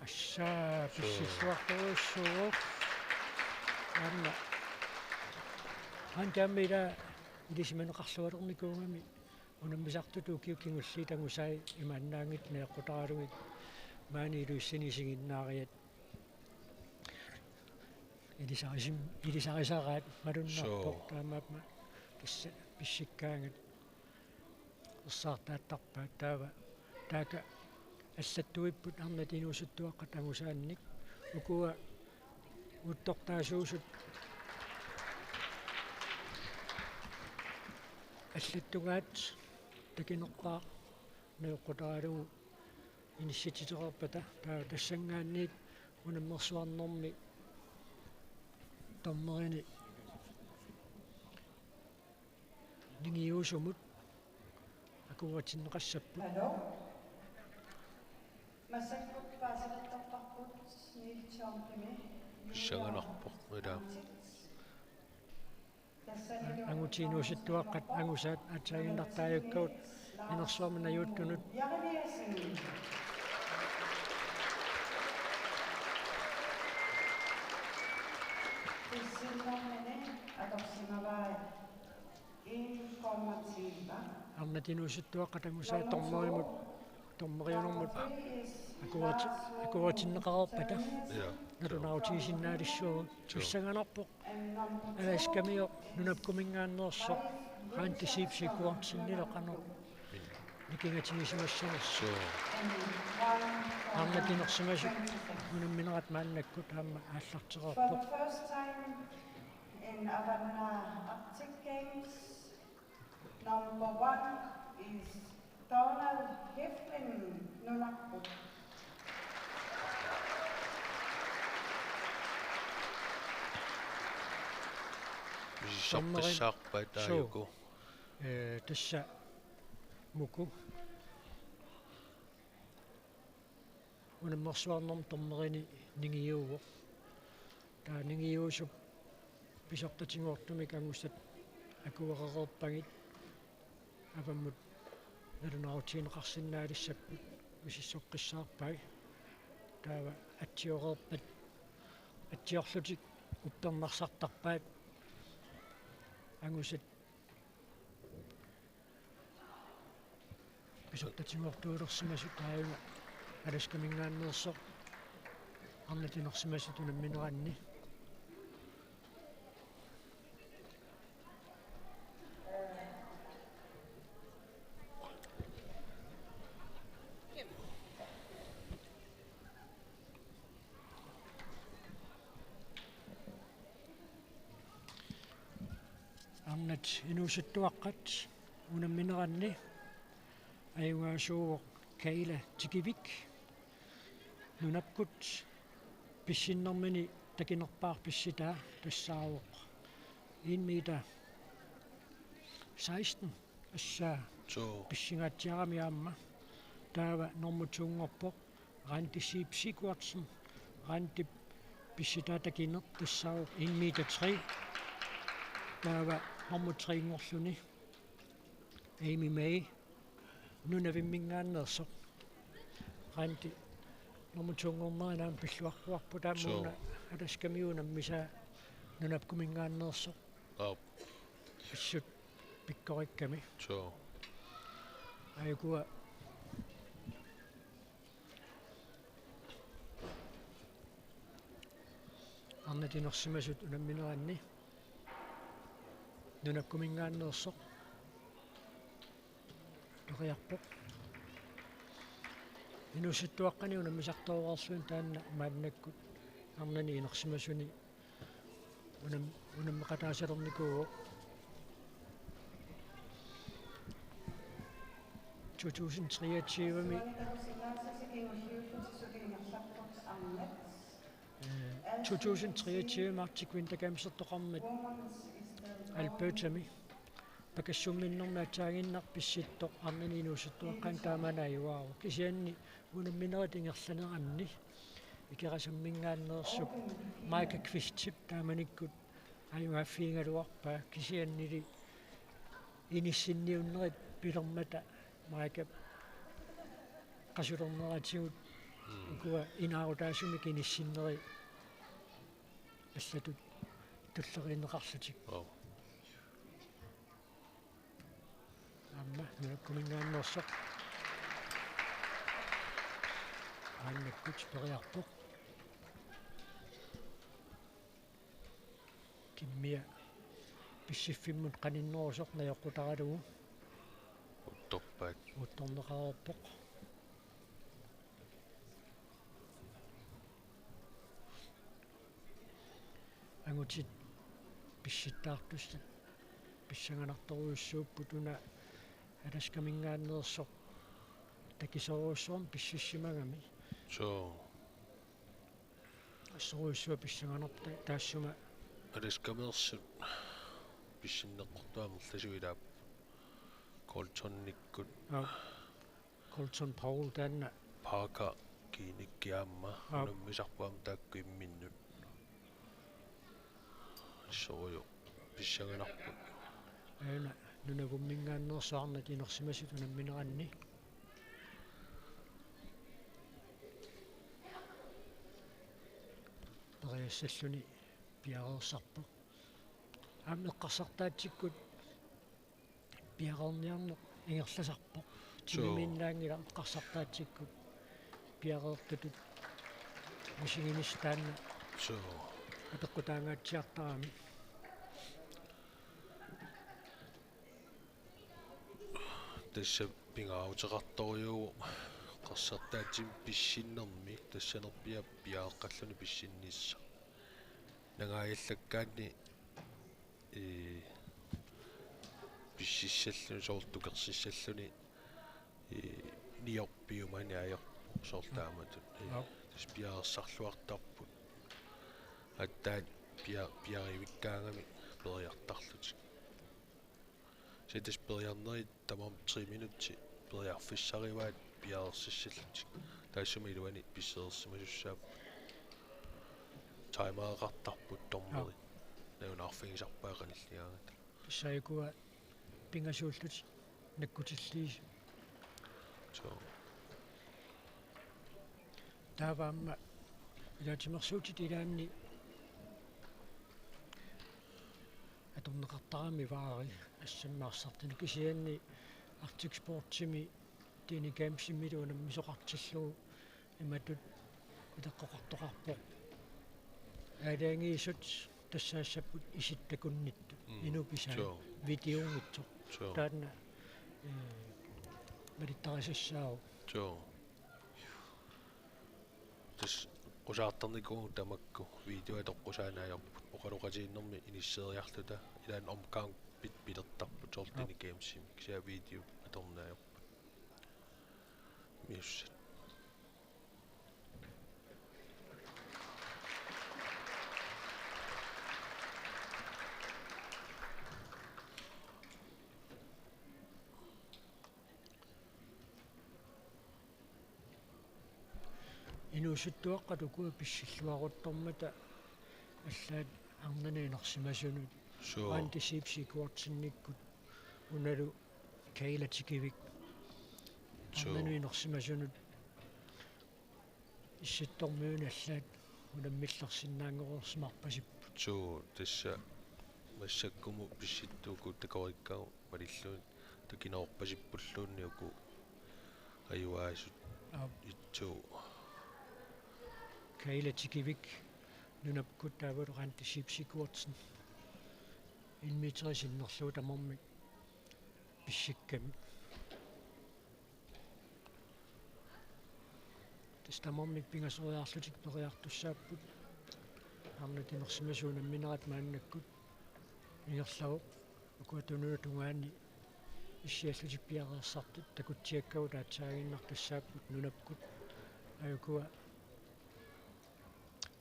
A: ассаа писсиллуарторуйуссуугоо анна хантаммила илисиманеқарлуалерникуугами унаммисартуту киуккингулли тангусай имааннаангит неэққутаралугит маани илуиссинисигиннаариат илисарисараат малуннарпоқ таамаапма кисса писсиккаангат уссаартааттарпаат таава таака аллаттуиппут арнатинуусуттуаққа тангусаанник укуа уттортаасуусут аллаттугаат такинерпаа неэққутаралугу иниссититерерпата таа тассангаанниит унаммерсуарнэрми томмерини нингиусумут акуатиннеқассаппут
B: Hallo? Masakut paasalettарпарпут ниитсаампими
H: Pissanganarpoq ilaa.
A: ангутиинуусуттуаққат ангусаат атсаагиннартааюккаут инерсуармана юуттунут
B: Jeremiasen писсиннэрмини аторсимаваа 1,7
A: арнатинуусуттуаққат ангусаат торморимут тормериунэрмут
B: Three is
A: акуатиннеқарерпата
H: Ja.
A: налунаутигисиннаалиссуу туссаганарпоқ
B: and number
A: аласкамио нунапкумингааннерсо хаантисиипсикуартиннило қано никингатигисимассанерсо арнатинерсимасу нунамминерат мааннаккут аама
B: For
A: ааллартеқарпоқ
B: the first time in Avanna Arctic Games, number 1 is Donald Heflin Nunakbuk.
H: Missisarpissаарpaa taayuku.
A: тасса муку унаммерсуарнерм тормерини нингиууво таа нингиуусуп писортатингуортумик ангуссат акуақарерпагит апаммут налунаутиинеқарсинаалиссаппут мисиссоққиссаарпаги таава атсиорерпат атсиорлутик уппернарсартарпаат ангуссат писортатингуортуулерсимасу тааюга аласкамингааннерсо арнатинерсимасу тунамминеранни арнат инуусаттуаққат унамминеранни аюгаасуу кайла тикивик нунапкут писсиннэрмини такинерпаар писситаа тассаавоқ 1 метр 16 ассаа писсингаатсиарами аама таава нормутуунгорпоқ рантисип сикуартсен рантип писситаа такинер тассаавоқ 1 метр 3 таава нормутриингорлуни Amy May нунавиммингааннерсо ранти нормутуунгорнеринаам пиллуарпуарпу таамууна аласкамиунам миса нунапкумингааннерсо ассут пиккорикками айгуа арнатинерсимасут унамминеранни нунапкумингааннерсо ториарпоқ инуситтуаққани унаммисарторуарсуин таанна мааннаккут арнани инерсимасуни унаммеқатаасалерникуу 2023-ми 2023 мартиквинтакамсертоқармат албертами пакассумминнэрнаатаагиннар писситтоқ арнани инуситтуаққан тааманааюаау кисианни унамминерат ингерланеранни икерасаммингааннерсуп майка квистип тааманиккут аюгаффиингалуарпаа кисианнили иниссинниуннерит пилермата майка qasулернератигут икуа инаарутаасумик иниссиннери ассатут туллеринеқарлутик амма нукумингааннерсоқ аннаккут периарпоқ киммиа писсиффиммут қаниннерусоқ наёққутаралугу утторнеқарерпоқ ангутит писситтаартусса писсаганарторуйуссууппут уна аласкамингааннерсоқ такисоруссуарм писсиссимагами ассоруйуссуа писсаганарта таассума
H: аласкамерсут писсиннеққортуамерласуилаап колтонниккут
A: колтон паул таанна
H: пака киниккиаама унаммисарпуам тааккуимминнут соруйо писсаганарпут
A: аана нунагуммингааннерсуарнат инерсимасут унамминеранни периассаллуни пиареерсарпо аамеққарсартаатсиккут пиареерниарнеқ ингерласарпо тимиминнаангила эққарсартаатсиккут пиареэртутут мисигинистаанна атеққутаангаатсиартарами
H: тасса пингааутеқарторюу қарсартаатсим писсиннэрми тассанерпиа пиааққаллуни писсиннисса нагааяллаккаани писсиссаллуни соортукерсиссаллуни ниорпиумани аёр соортааматут тас пиаерсарлуартарпут аттаат пиаривиккаангами периартарлутик ситас периарнери тамам 3 минутти периарфиссариваат пиаерсиссаллутик таассуми илуани писсеерсимасуссаап таймаақартарпут тормери наунаарфигисарпаақаниллиаагата
A: писсаикуа пингасууллут наккутиллиис тааваамма илаатимерсуутит илаанни аторнеқартарами ваари ассаммаарсартани кисианни Arctic Sportsimi тини геймсиммилуунам мисоқартиллуу иматут итеққоқартоқарпоқ аалаангиисут тассаассаппут иситтакуннитту инуписаа видеонгитсо таанна малиттарисассаау
H: тас qusаартарникуу тамакку видео тоққусаанаajorput оқалоқатииннэрми иниссериарлута илаан омкаан питертарпут сортини геймсим кися видео аторнаajorput миуссат
A: инуусуттуаққату писсиллуаруттормата аллаат арнанинерсимасунут антисипсикуартинниккут уналу кейлатикивик арнанинерсимасунут исситтормиуни аллаат унаммиллерсиннаангорерсимарпасиппут
H: тасса массаккуму писситтуукут такориккау малиллуун такинеорпасиппуллуунниуку аюаасут итсуу
A: кейлатикивик нунапкут таавалу антисипсикуартин инмитерисиннерлуу тамарми писсикками тастамарми пингасориарлутик периартуссааппут арнатинерсимасуунам минерат мааннаккут иерлау укуатунуна тунгаани иссиаллутик пиареерсартут такутсиаккау таатсаагиннартуссааппут нунапкут аюкуа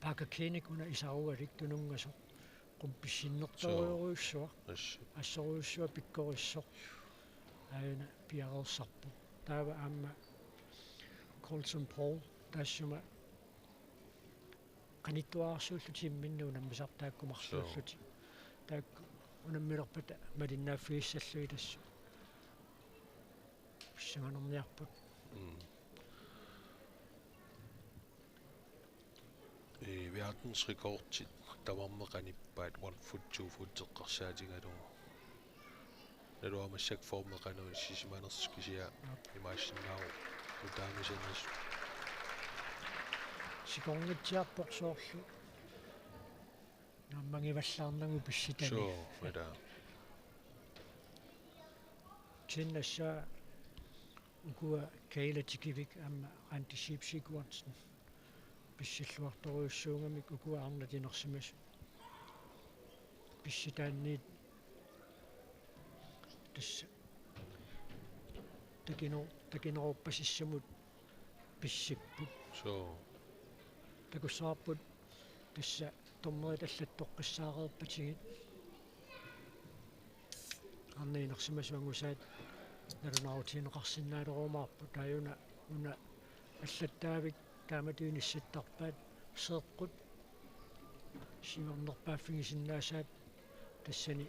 A: пакакеникуна исаруалик тунунгасо qumpissinnertoriuruussua ассоруussua пиккориссо аана пиареерсарпу таава аама Colson Paul тассума каниттуаарсууллути имминнуна мисартааккумарлууллути таак унаммилерпата малиннааффигиссаллуи тассу писсанганерниарпут
H: verdensrekordtit tavarmeqanippaat 1 foot 2 foot teqqarsaatigaluu naluamassak formeqanuun sisimanerskisia imaassinnaau utaamisannis
A: sikorngitsiarporsoorlu nammangivallaarnagu pissitani
H: mada
A: chinnassa ukua keilatikivik amma antisipsikuartsin писсиллуарторуйуссуунгамик укуаарнатинерсимас писситаанниит тасса такинеруппасиссамут писсиппут такуссаарпут тасса тормери таллаттоққиссаареерпатигит арнинерсимасуангусаат налунаутинеқарсинаалеруумаарпут тааюна уна аллаттаавик тааматуинисситтарпаат сеэққут симернерпааффигисиннаасаат тассани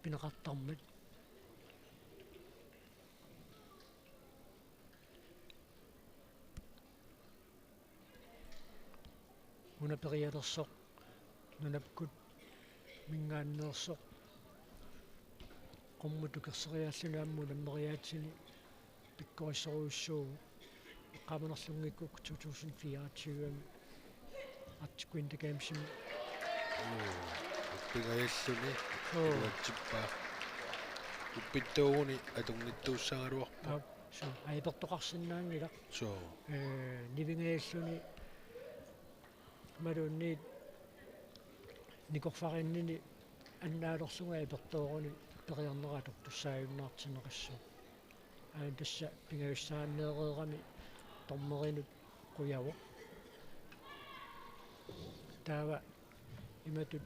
A: пинеқартармат унапериалерсоқ нунапкут мингааннерсоқ qummutukерсериааллунаамму наммериаатсини pikkorissoruussuu qamanerlungikkuk 2024 Arctic Winter Games
H: Pingayalluni uatsippa uppittuuguni atungittuussangaluarpu
A: so aipertoqarsinnaangila
H: so
A: nivingayalluni malunniit nikorfarinnini annaalorsunga ipertooruni periarnerator tussaajunnaartineqassu tassa pingayussaanneereerami tormerinut quyavu taava imatut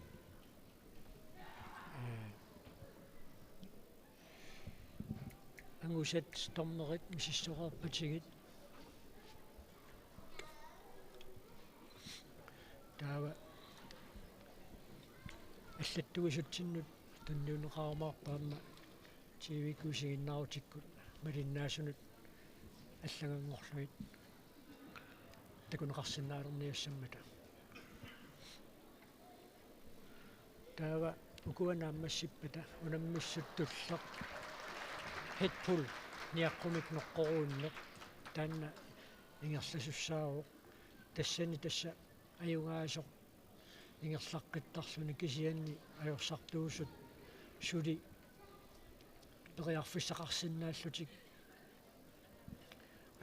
A: angusat tormerit misissoqerpatigit taava аллаттугисутсиннут тунниунеқармаарпаама тивикусигиннарутиккут малиннаасунут аллагангорлуит такунеқарсинаалерниассаммата таава укуанааммассиппата унаммиссуттуллеқ хитпул ниаққумик ноққорууннеқ таанна ингерласуссаару тассани тасса аюнгаасоқ ингерлаққиттарлуни кисианни ajorсартуусут сули периарфиссақарсинааллутик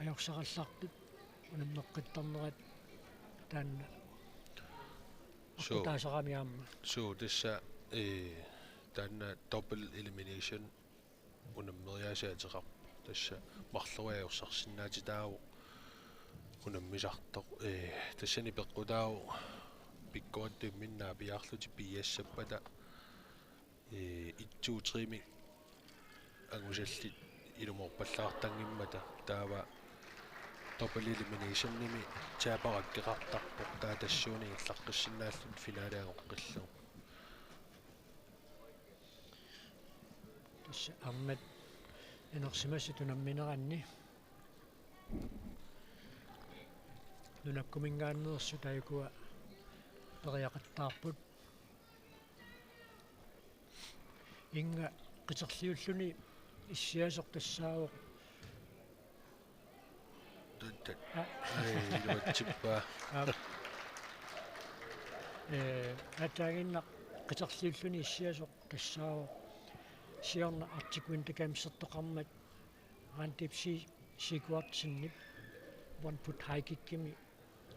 A: ajorсараллартут унаммеққиттарнерат таанна таасарамиаама
H: so tassa taanna double elimination unamмериасаатеқар тасса марлуаажорсарсинаатитааву унаммисарто тассани пеққутааву пиккуаттуимминнаа пиарлути пиассаппата итсуутрими агусаллит илуморпаллаартангиммата таава double elimination ними таапараккеқартарпоқ таа тассууни иллаққиссинааллут финалаагоққиллу
A: тасса армат энерсимасси тунамминеранни нунаккумингааннерсу таикуа периақаттаарпут инга қитерлиуллуни иссиасоқ тассаавоқ
H: илуатсиппа
A: атаагинна қитерлиуллуни иссиасоқ тассаавоқ сиорна Arctic Winter Games сертоқармат аантипси сикуартсиннип one put high kickimi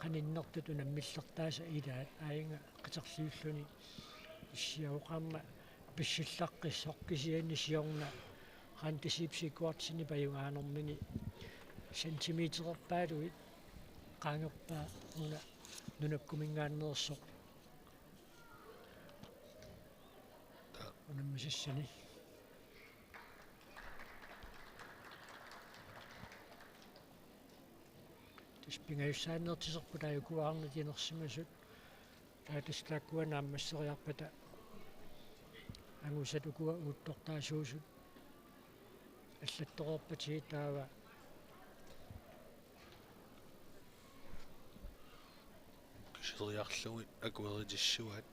A: qaninnartut unamмиллертааса илаат аинга қитерлиуллуни иссиауқарма писсиллаққиссоқ кисианни сиорна qaantisiipsikuartsini pajungaanermini сантиметерпаалуит qaangerpaa una nunakkumingaannersoq unammisissani tispingayussaanertiserpu taayukuaarnatinersimasut taataslaakkuanaammasseriarpata angussatukua uuttortaasuusut аллатторерпати таава
H: кисериарлугит акуэритиссуат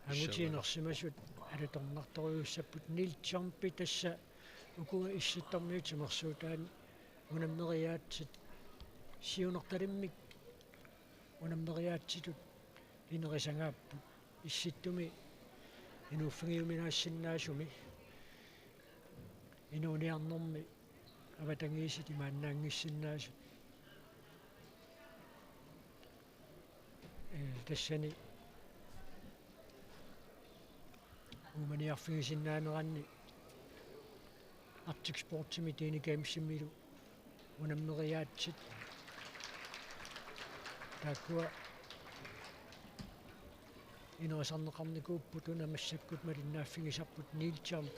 A: ангутиинерсимасут алаторнарториуссаппут нилчарпи тасса укуа исситтармиутимерсуутаани унаммериаатсит сиунерталиммик унаммериаатситут инерисангааппут исситтуми инуффигиуминаассиннаасуми инуниарнэрми аватангиисити мааннаангиссиннаасут тассани уманиарфигисиннаанеранни Arctic Sportsimi tiini gamesimilu unamмериаатсит тааккуа инерисарнеқарникууппут унамассаккут малиннааффигисарпут нилчамп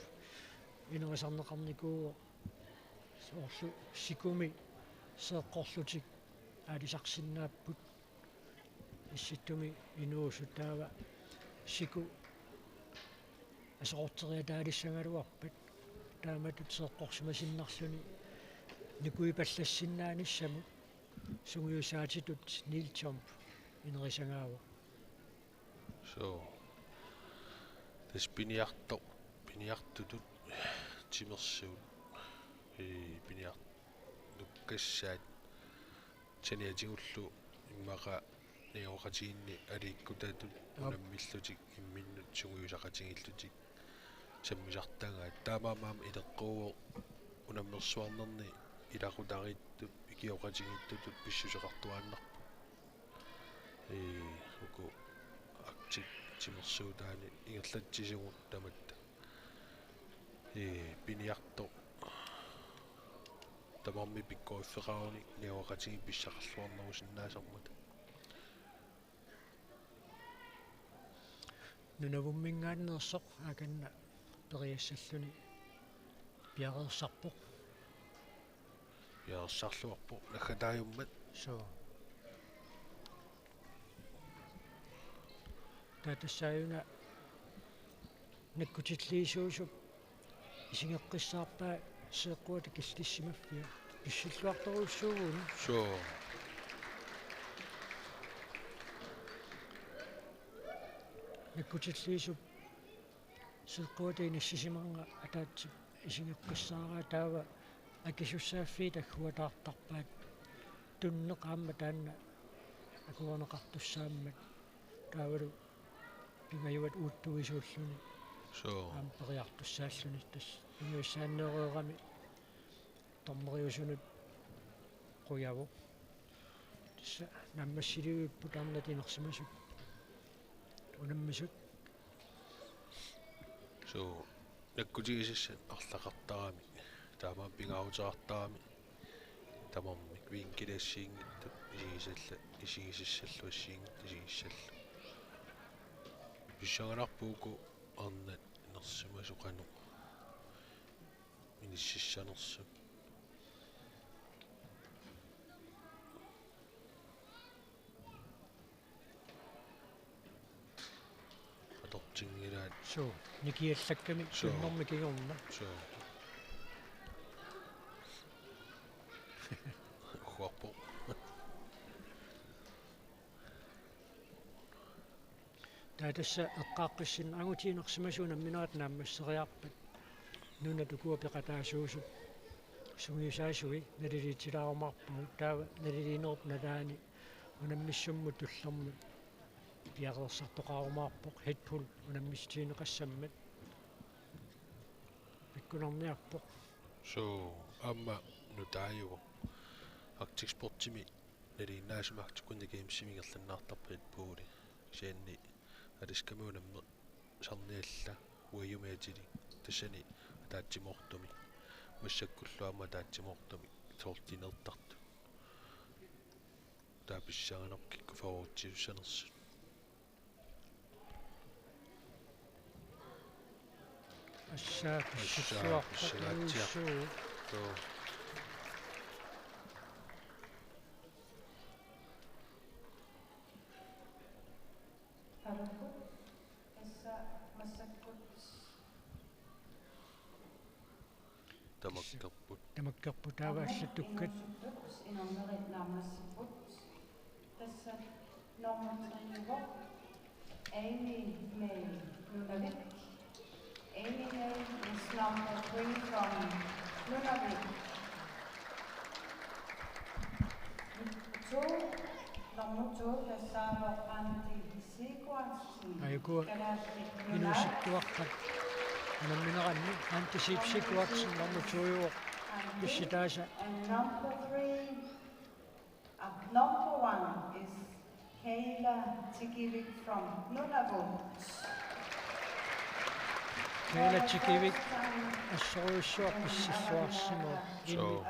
A: инерисарнеқарникуу соорлу сикуми сеэққорлутик аалисарсиннааппут исситтуми инуусутаава сику асоортериатаалиссангалуарпат тааматут сеэққорсимасиннарлуни никуипаллассиннааниссаму сунгиусаатитут нилчамп инерисангаава
H: so this piniarto piniartutut timersuut piniart nukkassaat taniatigullu immaqa niuqatiinni aliikkutatut unammillutik imminnut suguyusaqatigillutik sammisartangaat taamaamaam ileqquuvo unammersuarnerni ilaqutariittut ikioqatigittutut pissuseqartuaannarpu uku aktik timersuutaani ingerlatsisugu tamatta piniarto tamarmi pikkoiffeqaruni niuaqatigi pissaqarluarnerusinnaasarmut
A: nunavummingaannersoq akanna periassalluni piareersarpoq
H: piarersarluarpu nakataajummat
A: so tatassaayuna nakkutilliisuusup isingеққиссаарпаа сеққуата киллиссимаффиа писсиллуарторуссуугуни
H: so
A: наккутиллиисуп сеққуата инассисимарга атаатсип исingеққиссаараа таава акисуссааффи таггуатаартарпаат туннеқаама таанна акуарнеқартуссааммат таавалу пингаюат uuттуисууллуни
H: so
A: ампериартуссааллуни тас ингуиссааннереерами тормериусунут қуяву тасса наммассилиуиппут арнатинерсимасут унаммисут
H: so nakkutigисисса арлақартарами таамаа пингаарутеартарами тамармик виинкилаассиингитту исигисиссаллу исигиссаллу писсагаларпууку арнат нерсимасуқану миниссиссанерсу атортингилаат
A: so никиаллакками суннэрми кигорна
H: so хуаппо
A: таатасса эққааққиссин агутиинерсимасуна минуат нааммассериарпат нуна тукуа пеқатаасуусуп сунгисаасуи налилитилаарумарпугу таава налилинерп налаани унаммиссумму туллерми пиареерсартоқарумаарпоқ хитпул унаммистиинеқассаммат иккунарниарпоқ
H: so amma nutaayugu Arctic Sportimi налииннаасумаартуккуни геймсимигерланнаартарпит пуули сианни алискамуунамме сарниалла уаюмаатили тассани таатсимоортуми массаккуллуама таатсимоортуми тоортинертарту тааписсаанер киккуфаруутсиуссанерсу
A: ассаақиссуарпақуссуу
H: so
B: Palukku, essa massakkut
H: тамаккерпут
A: тамаккерпу таавааллаттуккат
B: inonnerit naammassiput. Tässä nommatriivo Amy May Nunavik. Amy May is number 3 from Nunavik. Number 2 tässä on Antti Sikuatsin.
A: Aikua inusittuaqqat anammineranni antisipsikuatsin narmutuujuoq pissitaasa
B: And number 1 is Kayla Tikivik from Nunavut.
A: Kaalatsikivik assoruissuaq pissilluarsimoo
H: so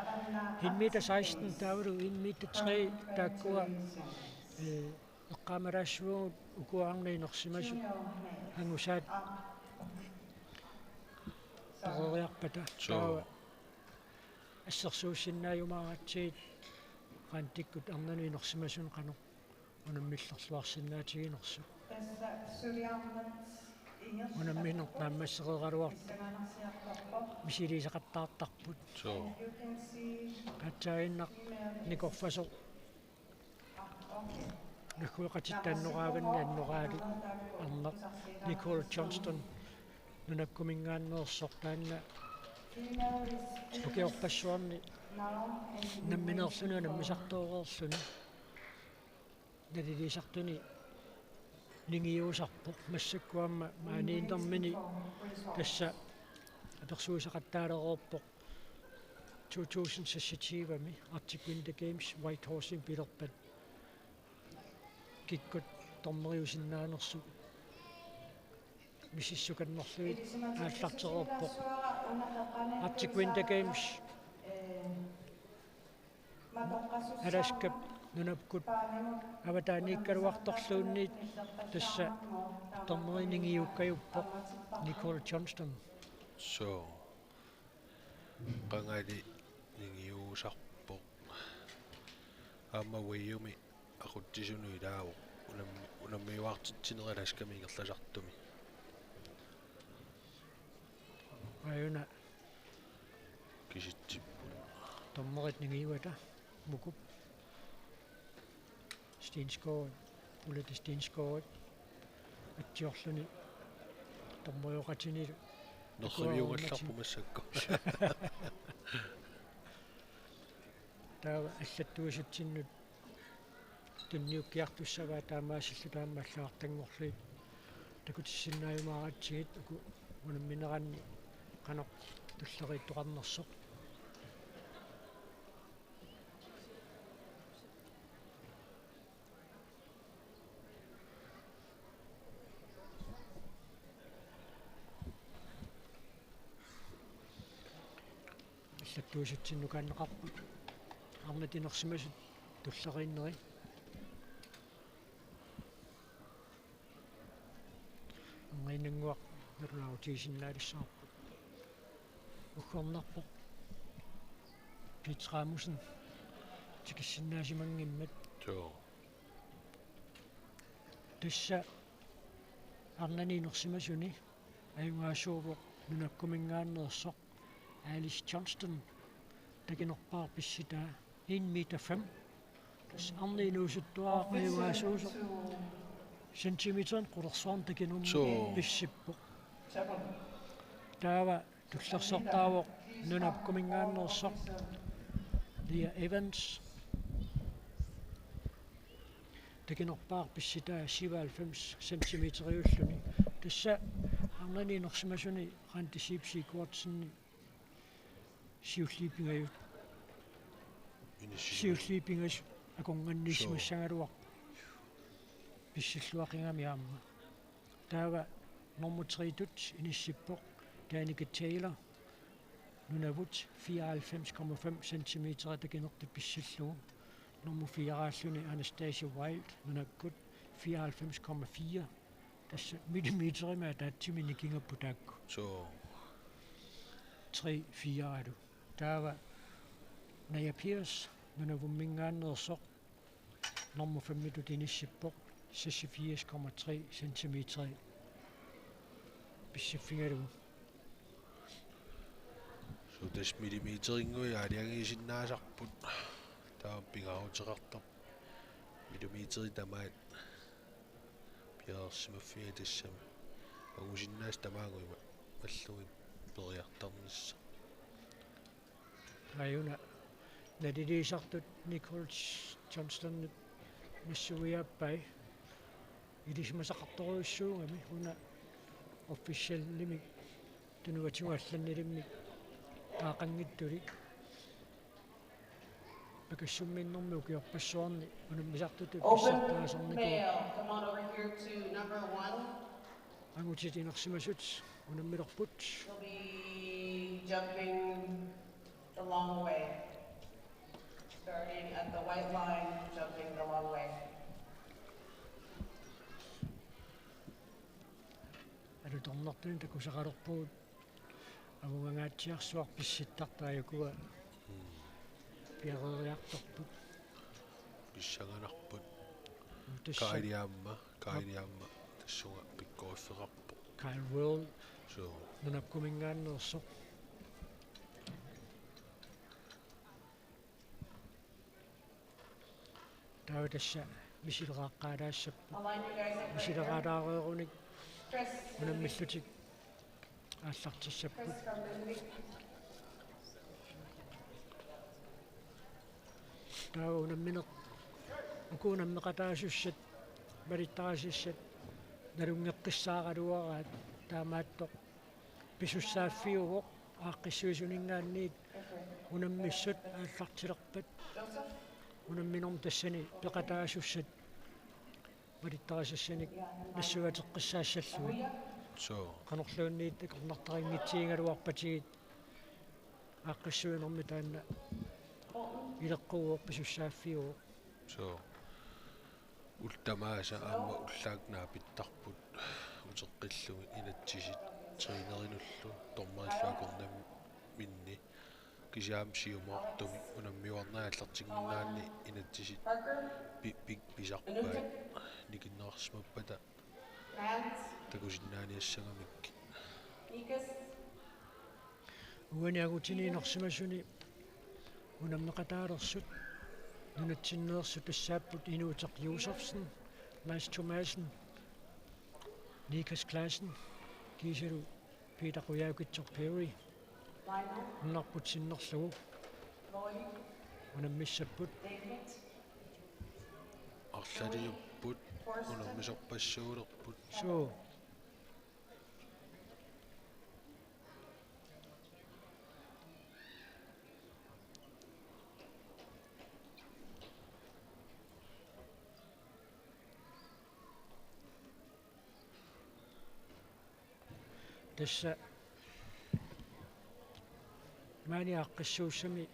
A: hinmita 16 taavalu hinmita 3 taakkua eqqaamalaassuugut ukuarniinersimasu hangusaat paroriarpata taava ассерсуусиннааюмааратсиит qaantikkut arnanuinersimasun qanoq unammillerluarsinnaatiginersu
B: Tässä syrjämmät
A: unammiiner taammassereeraluarpu misiliisaqattaartarput
H: so
B: you can see
A: qatsaainnaq nikorfasoq nakkueqatittaannoqaavanni annoqaali arnaq Nicole Johnston нунаккумингааннерсоқ таанна
B: Female is
A: укиорпассуарни
B: now and
A: намминерлуни наммисартуореерлуни налилисартуни нингиусарпоқ массаккуамма maaниинтермини тасса аперсуисақаттаалероорпоқ 2067-ми Arctic Winter Games White Horse пилерпат киккут торнериусиннаанерсу мисиссуканнерлуит ааллартероорпоқ Arctic Winter Games аласкап нунапкут аватааниккалуарторлуунниит тасса торнеринигиуккаюппоқ Nicole Johnston
H: So qangали нигиусарпоқ аама уиюми aquttisuni ilaavo unammiuartitsineralaskaming erlasartumi
A: ayuna
H: kisitsippu
A: tommerit ningiuata mukup Stensgaard Ulla Stensgaard atjorluni tommeoqatini
H: nerriviungallarpumassakku
A: taava аллаттуисатсиннут тунниуккиартуссаваа таамаасиллу таамааллаартангорлуит такутиссиннааюмааратсигит уку унамминеранни qanoq туллериттоқарнерсоқ аллаттуисатсинну кааннеқарпу арнатинерсимасут туллериннери ангайнангуақ нерлаутисиннаалиссаарпу уккорнарпоқ питраамусен тикиссиннаасимангиммат
H: joo
A: тасса арнанинерсимасуни аюнгаасуувоқ нунаккумингааннерсоқ Alice Johnston такинерпаар писситаа 1 meter 5 тас арниинуусуттуаа аюнгаасуусо сантиметрен qullersuarn такинумми писсиппоқ таава туллерсертаавоқ нунапкумингааннерсоқ Leah Evans такинерпаар писситаа 97 сантиметриуллуни тасса арнанинерсимасуни qantisiipsiikuartsinni siullipingaju siullipingas akongannissimасsanгалуар писсиллуақингами аама таава нормутритут иниссиппоқ Danica Taylor нунавут 94,5 cm такинерта писсиллугу норму 4ааллуни Anastasia Wild нунаккут 94,4 тасса миллиметрима таатсимини кингаппу таакку
H: joo
A: 3-4 алу таава Naya Pierce нунавуммингааннерсоқ норму 5 минут иниссиппоқ 86,3 cm писсиффингалугу
H: so des millimeteringui aliangisinnaasarput taa pingaaruteqartar millimeteri tamaat piarsimaffiga tassama agusinnaas tamaanguima mallugi periartarnissa
A: ayuna naliliisartut Nicole Johnston массуиааппай илисмасақарторуиссуугами уна official limi тунуатиуалланнилимми таақангиттули пакассумминнэрми укиорпассуарни унаммисартуту писсартаасарнику
J: come on over here to number 1.
A: ангутитинерсимасут унаммилерпут
J: He'll be jumping the long way. Starting at the white line, jumping the long way.
A: алу торнартуни такусақалерпуут авунгагаатсиарсуар писситтартааюкуа пиарериарторпут
H: писсаганарпут
A: тасса
H: каилиаамма тассуга пиккориффеқарпу
A: Kyle World
H: so
A: нунапкумингааннерсоқ таава тасса мисилерааққаалаассаппу
J: I'll line you guys up right here.
A: мисилерaalаарееруник
J: Chris,
A: унаммиллутик ааллартиссаппут
J: Chris from Linwick.
A: таунамминеқ укуунаммеқатаасуссат валиттарасиссат налунгеққиссаагалуараат таамааттоқ писуссааффиуоқ ааққиссуисунингаанниит унаммиссут ааллартилерпат
J: Joseph.
A: унамминорм тассани пеқатаасуссат валиттарасиссаник нассуатеққиссаассаллуит
H: So,
A: канорлуунниит қорнартарингитсиингалуарпатигит ааққиссуинерми таанна илеққууоқ писуссааффиуоқ
H: so. Ultamaasa aamma ullaaknaa pittarput uteqqillugi inatsisit triinerilullu tormaallaakornam minni kisiaam siumoortumi unammiuarnaa allartinginnaanni inatsisit
J: Parker.
H: pisarpaat nikinneersmappata
J: Nance.
H: takusinnaaniassagamik
J: Nikas.
A: уаниагутиниинерсимасуни унаммеқатаалерсут нунатсиннеерсу тассааппут инуутеқ Юсефсен Mads Thomasen Nikas Claasen кисеру Peter Rujaukitsor Perry
J: Lionel.
A: нарпутсиннерлугу
J: Lloyd.
A: унаммиссаппут
J: David.
H: арлалиуппут унаммисорпассуулерпут
A: соо тасса маниаққиссууссами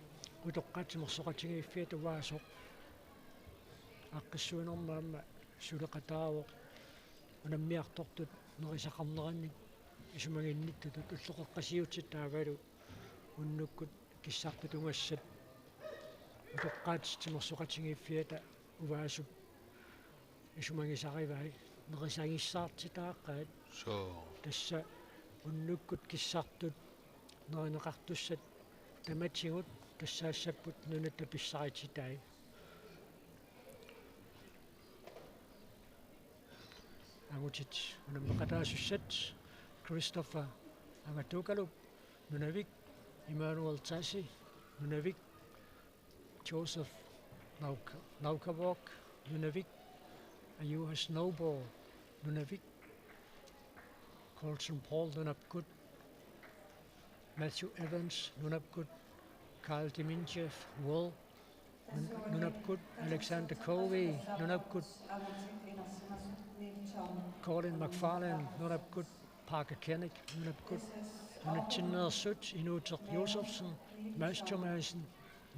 A: утоққатимерсоқатигииффиат уаасоқ аққиссуинермаама сулеқатаавоқ унаммиартортут нерисақарнеранник исумагинниттутут уллоқеққасиутситтаагалу уннуккут киссартут унгассат утоққаатимерсоқатигииффиата уаасуп исумагисаривай нерисагиссаартитааққаат
H: so
A: тасса уннуккут киссартут неринеқартуссат таматсигут тассаассаппут нунатта писсарититай агутит унаммеқатаасуссат Кристофер агатукалуп нунавик Иммануэл Таси нунавик Joseph Naukavok нунавик Ayuha Snowball нунавик Colson Paul Nunapkut, Matthew Evans Nunapkut, Carl Dimintjev Will Nunapkut, Alexander Covey Nunapkut, Colin McFarlane Nunapkut, Parker Kennick Nunapkut, Nunatsinnersut Inuuteq Josefsen, Mads Thomasen,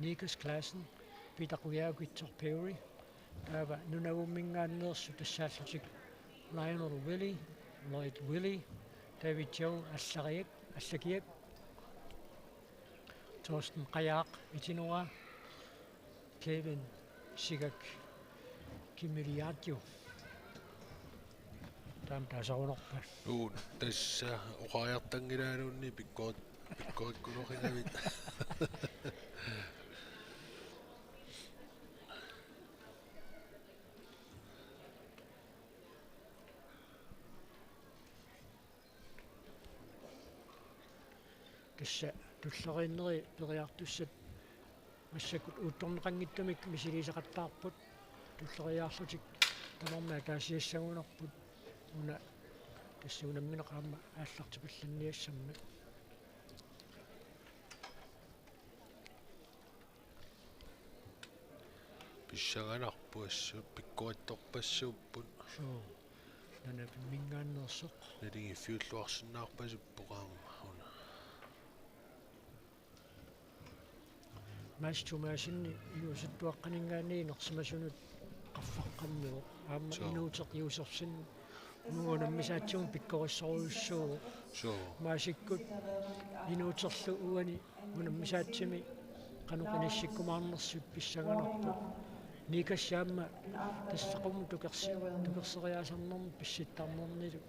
A: Nikas Claasen, Peter Rujaukitsor Perry, taava nunavummingaanneersu tassaallutik Lionel Willie, Lloyd Willie, David Joe Allakiak, Torsten Qayaaq Itinua, Kevin Sigak Kimiliadio. Tam taasaunorpa.
H: Uun tässä oqariartangilaanunni pikkoikkunoqinavit
A: Kissa tullerinneri periartussat массакут уутторнеқангиттамик мисилисақаттаарпут туллериаарлутик тамармаа таасиассагунарпут уна тассуунамминеқаама ааллартипалланниассамма
H: писсаганарпуассу пиккуатторпассууппут
A: соо нана мингааннерсоқ
H: налигиффиуллуарсинаарпасуппоқаама уна
A: Mads Thomasen иусуттуаққанингаани нерсимасунут qaffaqammiu aamma inuuteq Josefsen nuunammisaatsuun pikkorissoruussuu maasikkut inuuterlu uani unammisaatsimi qanuqinissikumaarnersup pissaganarput niikassaamma tassaqum tukerseriaasarnermi pissittarnernilu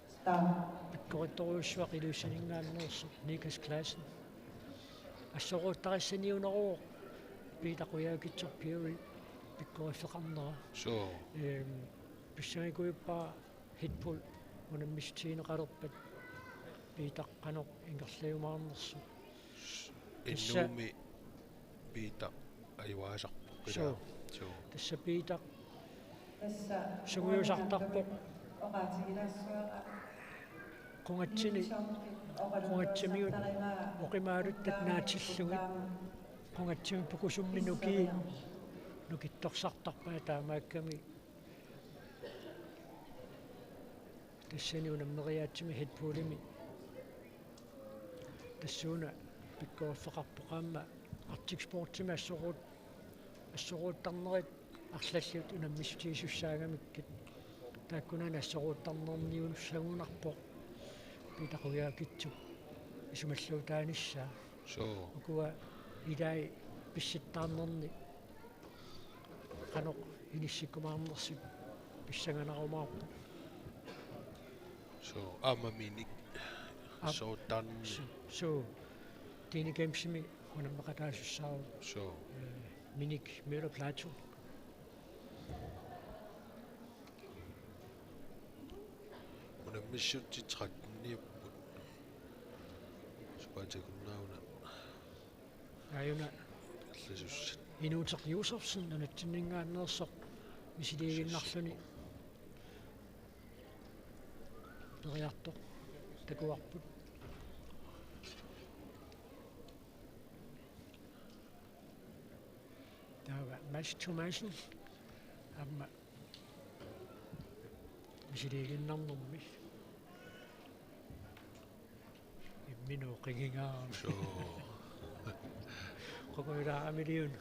A: pikkorittoruussuaq iluussaningaannersu Nikas Claasen ассоруuttarassaniuneruuq Peter Rujaukitsor Perry pikkorifeqarnera писсагикуиппаа хитпул унаммистиинеқалерпат piitaqqanoq ingerliumaarnersu
H: Innuumi piita ayuaasarpu
A: so tassa piitaq sungiusartarpoq qungatsimiut oqimaaluttat naatillugit qungatsimi pukusummi nukittorsartarpaa taamaakkami тассани унаммериаатсими хитпуулими тассууна пиккооффеқарпоқаама артик спортсими ассоруuttарнерит арлаллиут унаммисутигисуссаагамиккит тааккунаана ассоруuttарнерниунуссагунарпоқ питақуяакитсу исумаллуутааниссаа укуа илай писситтаарнерни каноқ иниссиккумаарнерсит писсаганарумаарпо
H: So amaminik sotan
A: so tini gemsimi unammakataasussaaru
H: so
A: minik møller plateau
H: unammissutti 13niapput supaatakunnauna
A: ayuna
H: lassussat
A: inuuteq Josefsen nunatsinningaanneersoq misiliiginnarluni periartoq takuarput taava Mads Thomasen amma misiliiginnarnermi imminu qigingaarami
H: so
A: qokoilaaramiliun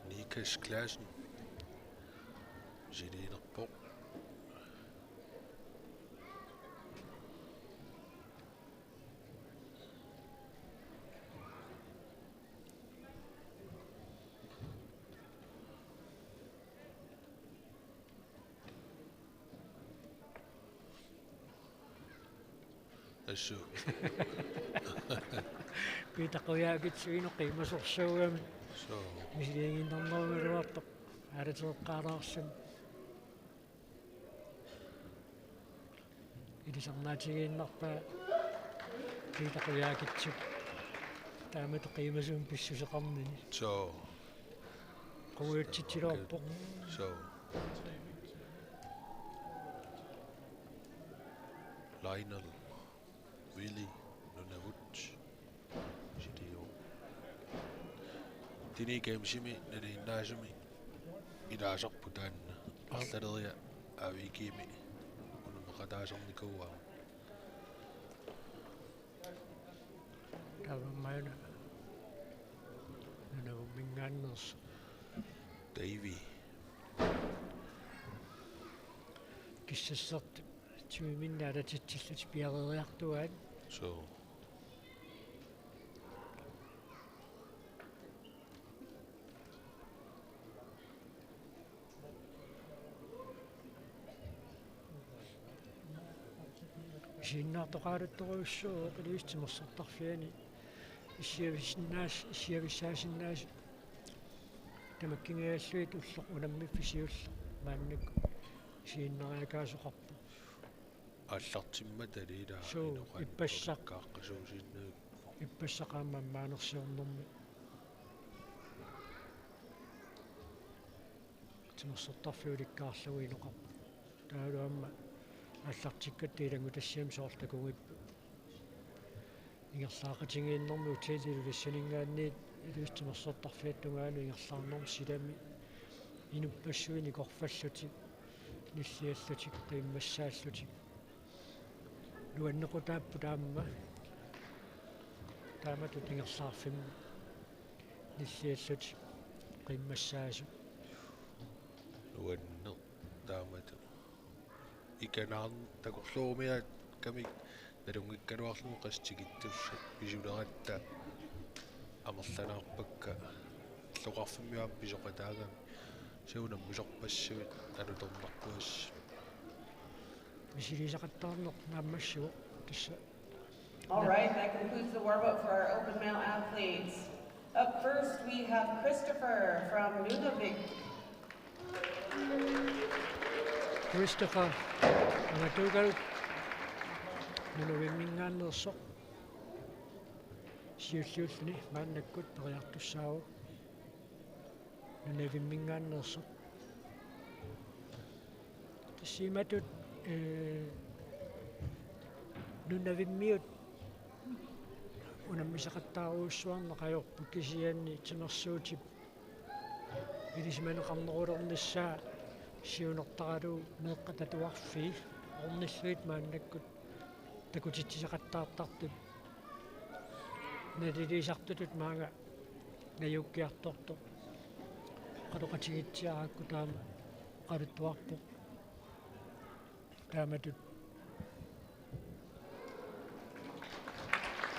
H: Nikas Klassen Jelinerpoq Assu
A: piitaqquyaakitsuinu qiimasorsuugami
H: so
A: misiliiginnarneruartoq aaliteeqqaalaarsan ilisarnaatigiinnarpaa piitaqquyaakitsu taamatu qiimasuum pissuseqarnini
H: so
A: quuitsitsiluarpoq
H: so Lionel Willy Nunavut Jidio Tini gamesimi naliinnaasumi ilaasarputaanna арлалериа авикими унумеқатаасарникуаа
A: таваммаана нунавуммингааннерс
H: Davy
A: киссассерт тюминнаала титсиллут пиарериартуаат
H: so
A: синнаартоқаалутторуйуссуу қилуистимерсартарфиани иссиависсаасиннаас тамаккингиаллуит уллеқ унамми фисиуллеқ мааннакку сииннериакаасоқарпу
H: аллартиммата лилаа
A: иппассаққааққасуусиннагу иппассақааммаанерсиорнэрми тимерсертарфиуликкаарлугинеқарпу таалуамма аллартиккаттиилангу тассиам соортакугиппу ингерлаақатингииннэрму утилилу тассанингаанниит илуистимерсертарфиаттунгаану ингерлаарнэрм силами инуппассуини корфаллутик ниллиаллутик қиммассааллутик луаннеқутааппу таамма таамату ингерлаарфимми ниллиаллутик қиммассаасу
H: луанне таамату иканаарн такорлуумиа камик налунгиккалуарлугу қастигиттуссат писулератта амерланаарпакка лоқарфиммиуам писоқатаагами саунам мусорпассуит алуторнарпуас
A: мисилисақаттаарнеқ нааммассуо тасса.
J: All right, that concludes the warm-up for our open male athletes. Up first, we have Christopher from Nunavik.
A: Christopher, amatugal нунавиммингааннерсоқ сиуллиуллни мааннаккут периартуссааву нунавиммингааннерсоқ тассиматут нунавиммиут унаммисақаттааруussуарнеқаёрпут кисианни тимерсуутип илисиманеқарнерулерниссаа сиунертаралу меэққа татуарфи орниллуит мааннаккут такутитсисақаттаартартут налилисартутут маага наюккиарторто қалоқатигитсиаракку таама қалуттуарпо тааматут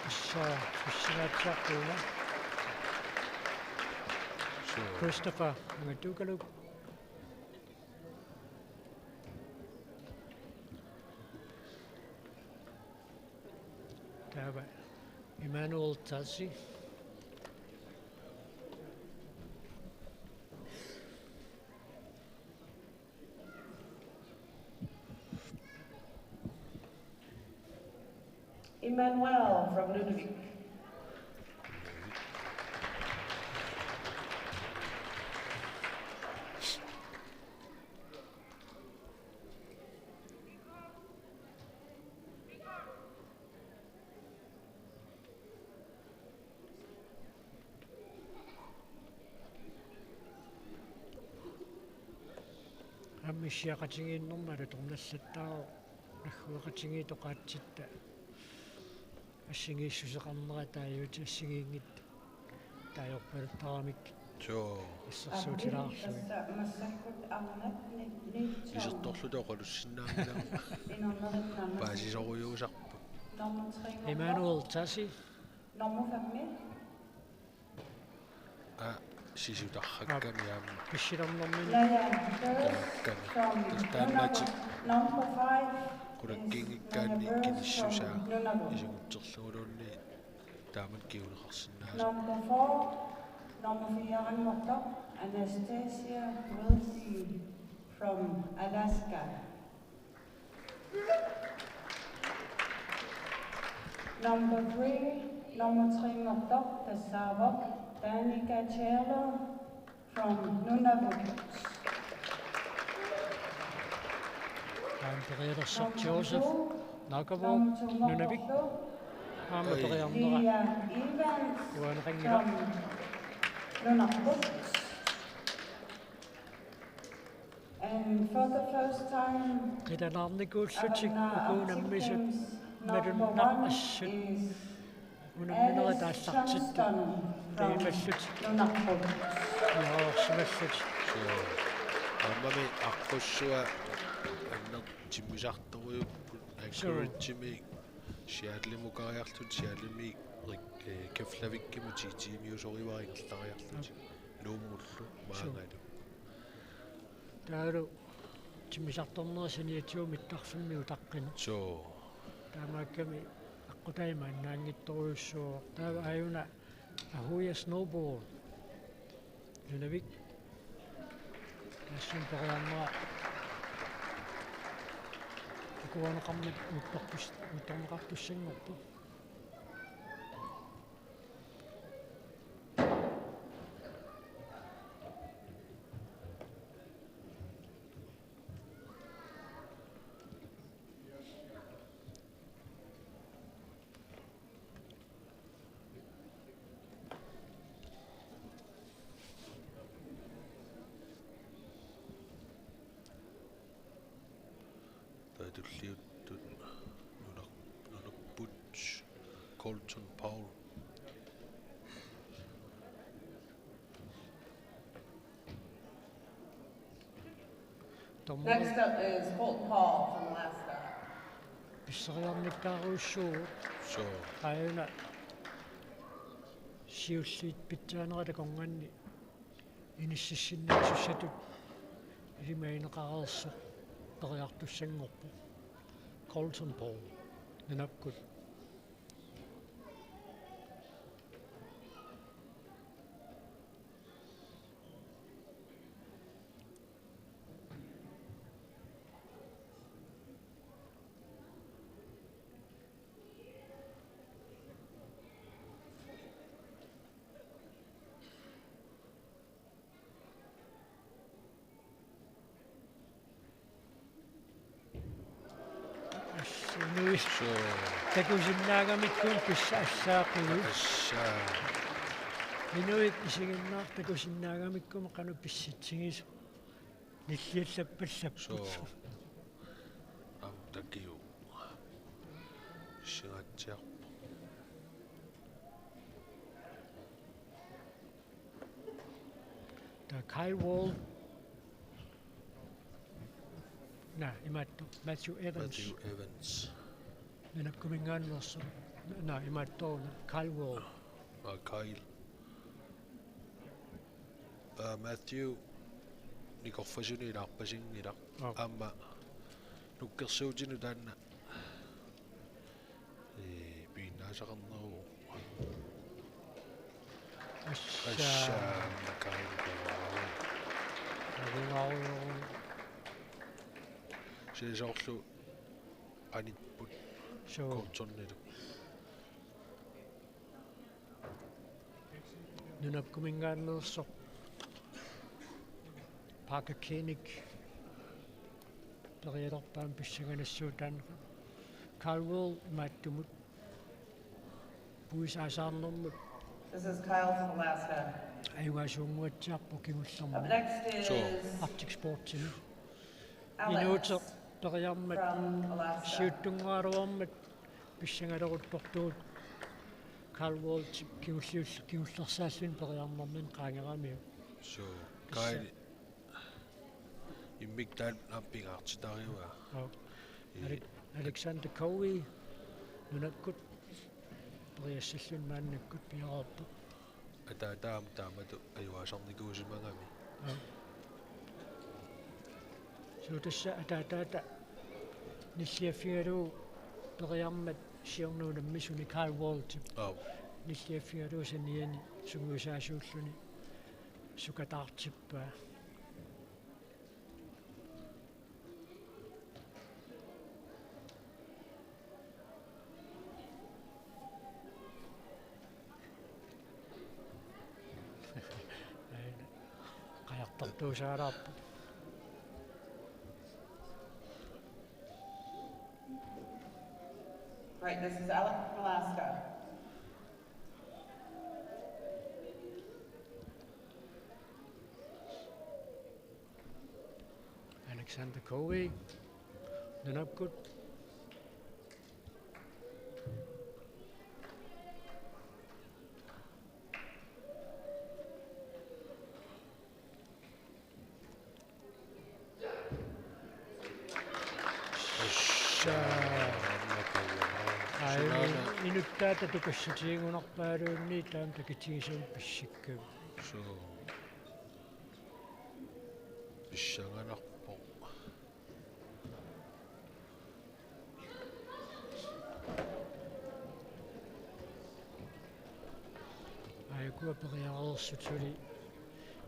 A: иссаатсааққуна Christopher Ngadugaluk Tava Emmanuel Tassi
J: Emmanuel from Nunavik.
A: аммиссиақатигииннэрмалу торналлаттаа наггуақатигиитоқаатситта ассигииссусеқарнера тааюути ассигиингит таажорпалуттарамик иссерсуутилаарсуи
H: исерторлута оқалуссиннаангилаа паасисоруйуусарпу
A: Emmanuel Tassi
H: сисутарракками аама
A: писсилэрнэрмини
H: тааннаати кулаккингиккаанни киниссусаа исугутсерлугулуунни таамат киунеқарсинааса
B: Number 4, Anastasia Wilsey from Alaska. Number 3 Mokdok, Tasavok, Danica Taylor from Nunavut.
A: Pereira Joseph Nagavo Nunavik Pereira
B: And for the first time,
A: Qitanarnikuullutik ukuunammisut malunnaqqassut unamminera taassartittu piimallut yaorsimallut
H: аммами аққуссуа аннер тиммисарторуйуппут аккуритсими сиааллимукариарлут сиалими кефлавиккиму титимиусориварингерлариарлут нууммуллу маангалу
A: таару тиммисарторнерсини атиумиттарфиммиу таққин таамаакками аққутаима аннаангитторуйуссуу таава аюна ахуя snowball Nunavik ассун периарнера икуанеқармат утторнеқартуссангорпу
H: туллиуттут нунерпут Colton Powell
J: Next up is Colton Paul from Alaska.
A: писсериарниккааруussуу аюна сиуллиит питсаанерата конганни иниссиссиннаасуссатут илимаинеқарерсо периартуссангорпу Colton Paul нанапкут пис
H: So,
A: такусиннаагамиккун писса ассаақигу
H: Asha.
A: инуит исигиннаар такусиннаагамиккума кану писситсигис ниллиаллаппаллаппут
H: So, Takiu. Shingatia.
A: та Kyle Wall на иматто Matthew Evans
H: Matthew Evans.
A: нинаккумингааннерсо на иматтоона Kyle Wall
H: Kyle. Matthew. Nikorfasuni larpasingila. Amma. Nukkersuutinu taanna. Piinnaasaqarneru. Asha Kyle.
A: авингааруу
H: Sisорlu anitput
A: so
H: kortornilu.
A: нинаккумингааннерсо Parker Koenig периалерпаан писсаганассуутаанера Kyle Wall имааттумут пуисаасаарнэрмут
J: This is Kyle from Alaska.
A: айваасуунгуатсиарпу
J: Up
A: кимуллэрмут
J: next is
A: Arctic Sports
J: Alex
A: периармат
J: from Alaska.
A: сиуттунгааруармат писсагалеруттортуут Kyle Wall кимуллерсааллун периарнэрмин qaangeramиу
H: So Kyle immigtant appigaartitariua.
A: Alexander Cowie nunakkut periassallun maannakkut piaraarpu
H: Ataataam taamatu ayuaasarnikuusimangami.
A: suutassa ataataata nilliaffigaluu periarmat siornuunammisuni Kyle Wall nilliaffigaluu saniani sunguisaasuulluni sukataartippaa qajartartuusaalaarpu
J: Right, this is Alex from Alaska.
A: Alexander Cowie nunakkut inuttaata tukassutiingunarpaaluunni taam takitigisum pissikkav
H: So pissanganarpo.
A: aikua periareersutuli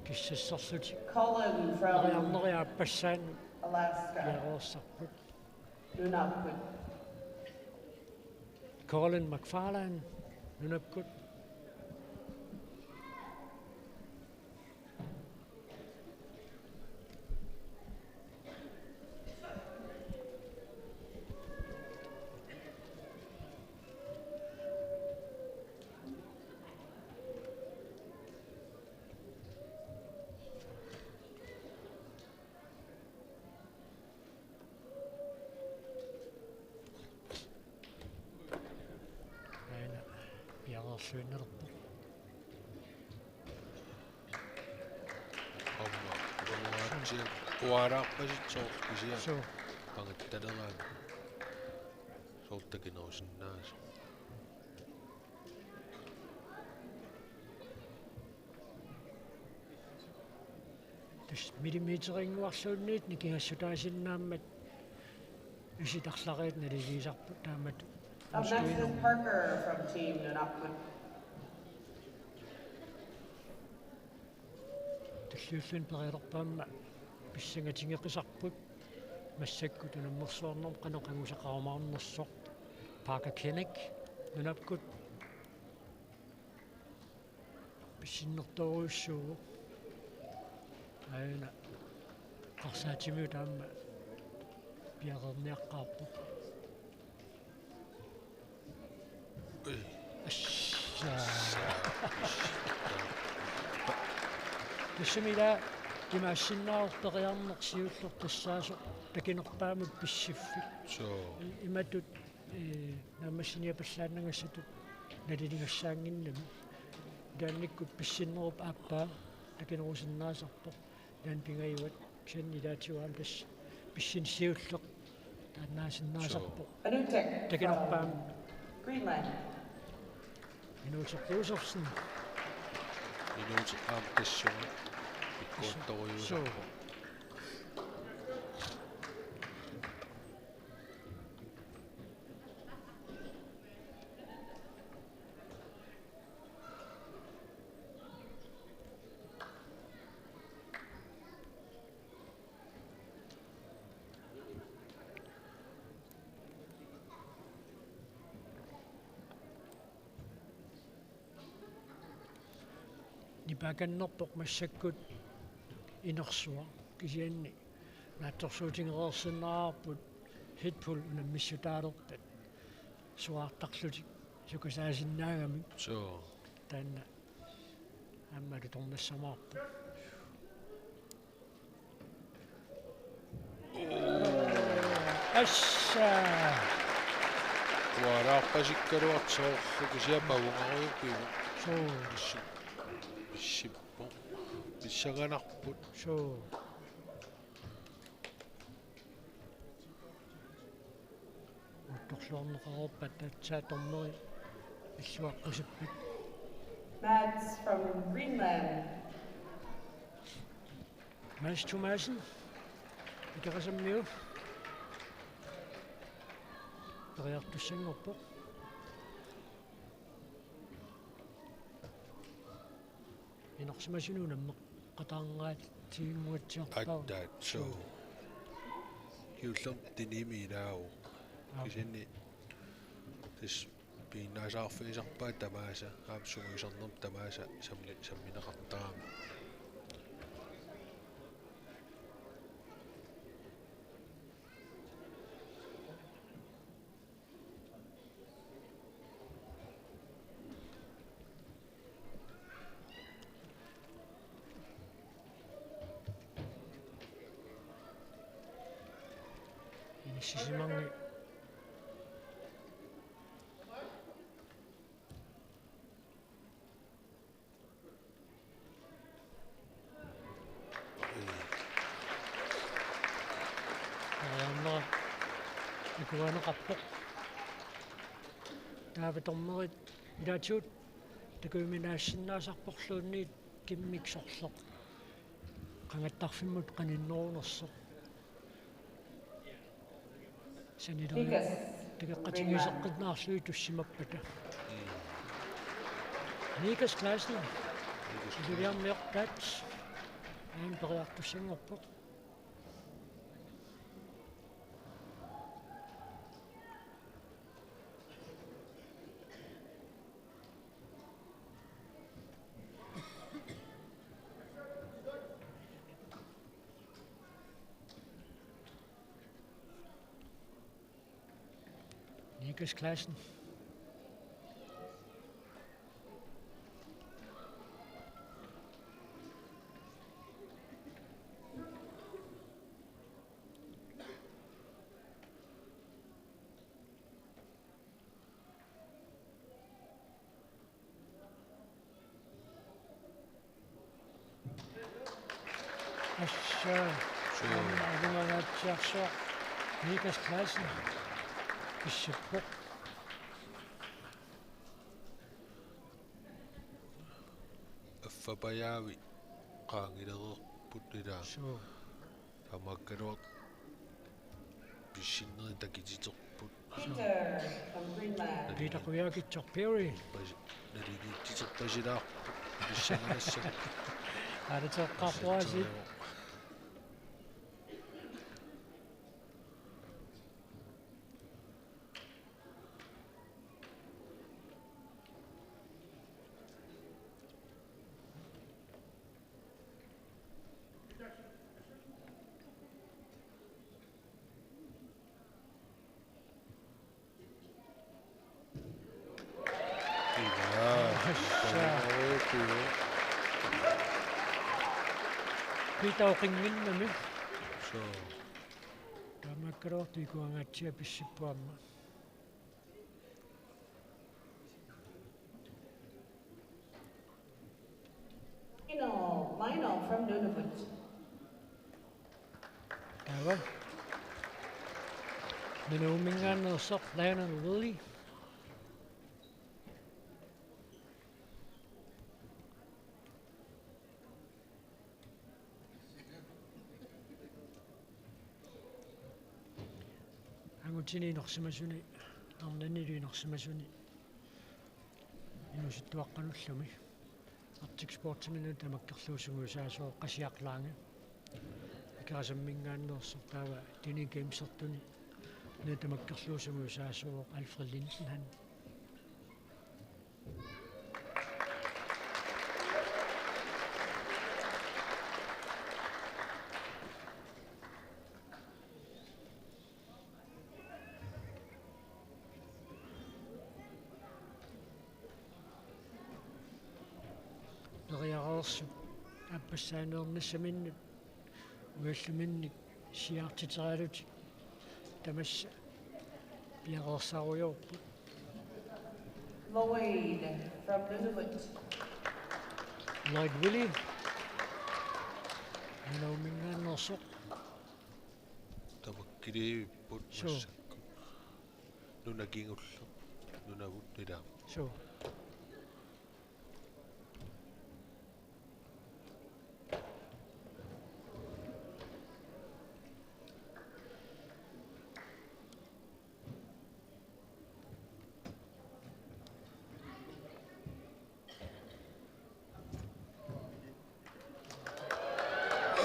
A: kissassarluti
J: Colin from
A: periarneriaappassaanu
J: Alaska.
A: piareersarput
J: Nunavut.
A: Colin McFarlane nunakkut piareerluinnerpu
H: Amma ruaatsia uaraarpasitsoorkisia.
A: so
H: Pangattaleraan. Soortakinerusinnaas.
A: tas millimeteringuarluunniit nikingassutaasinnaamat isitarlariit naligiisarput taamat
J: Up next is Parker from Team Nunavut.
A: таллиуллун периалерпаама писсангатингеқисарпут массаккут унаммерсуарнерм канеқангусақарумаарнерсоқ Parker Koenig нунапкут писсиннэрторуйуссуу аина қарсаатимиу таама пиарерниаққарпу Тассамила имаассиннаарпериарнерсиуллер тассаасо такинерпаамут писсиффик иматут намассиния паллааннагассатут налилингассаангиннами таанниккут писсиннеруп ааппаа такинерусиннаасарпо таан пингаюат ксаннилаатигуам тасс писсинсиуллеқ тааннаасиннаасарпо такинерпаам
J: Greenland.
A: инуусеққиусерсин
H: инуусеққаам тассуга иккуутторюусарпо
A: нипаканнерпоқ массаккут инерсуа кисианни наатторсуутингерерсинаарпут хитпул унаммиссутаалерпат суаартарлутик сукасаасиннаагами таанна аммалу торнассамаарпу асса
H: туараарпасиккалуарсоорфу кисиапавунгаруйуппигу шиппо писсаганарпут
A: утторлуарнеқарорпат татсааторнери иллуаққусиппит
J: Mads from Greenland.
A: Mads Thomasen икерасаммиу периартуссангорпо инерсимасунунамме qataangaat tiimmuatsiarpaa
H: аддаат соо юллер тинимилаау кисинни тис пинаасаарфисарпаа тамааса аапсугисарнер тамааса самминеқартаами
A: сисиманги икуанеқарпоқ тааваторнерит илаатиут такуиминаассиннаасарпорлуунниит киммиксорлоқ қангаттарфиммут қаниннерунерсоқ санилер тагеққатингисеққитнаарлуи туссимаппата Niklas Clausen илиармиортаат аим периартуссангорпоқ Niklas Clausen Niklas Clausen Bishop
H: аффапаяави qaangilерерпут нилаа тамаккалуат писсиннери такититерпут
J: Peter from Greenland.
A: Peter
H: налигититерпасилаарпут писсаганассак
A: аратеққарпуаси tauqinginnami
H: So,
A: tamakkaroortikuangaatsia pissippuamma
J: Lionel from Nunavut.
A: tava minuumingaannersoq Lionel Lilly angutiniinersimasuni arnaniluinersimasuni inusittuaqqanullumi Arctic Sportsminu tamakkerluusugu saasoo qasiaqlaanga ikarasammingaannersoq taava tini gamesertuni nu tamakkerluusugu saasoo Alfred Lindsen Neriareersu appassaaneernissaminnu ualluminnik siaartiteraluti tamassa piareersaruyorpu
J: Lloyd from Nunavut.
A: Lloyd Willie minuumingaannersoq
H: tamakkiliipput massakku. Nunakingullu. Nunavut nilaam.
A: so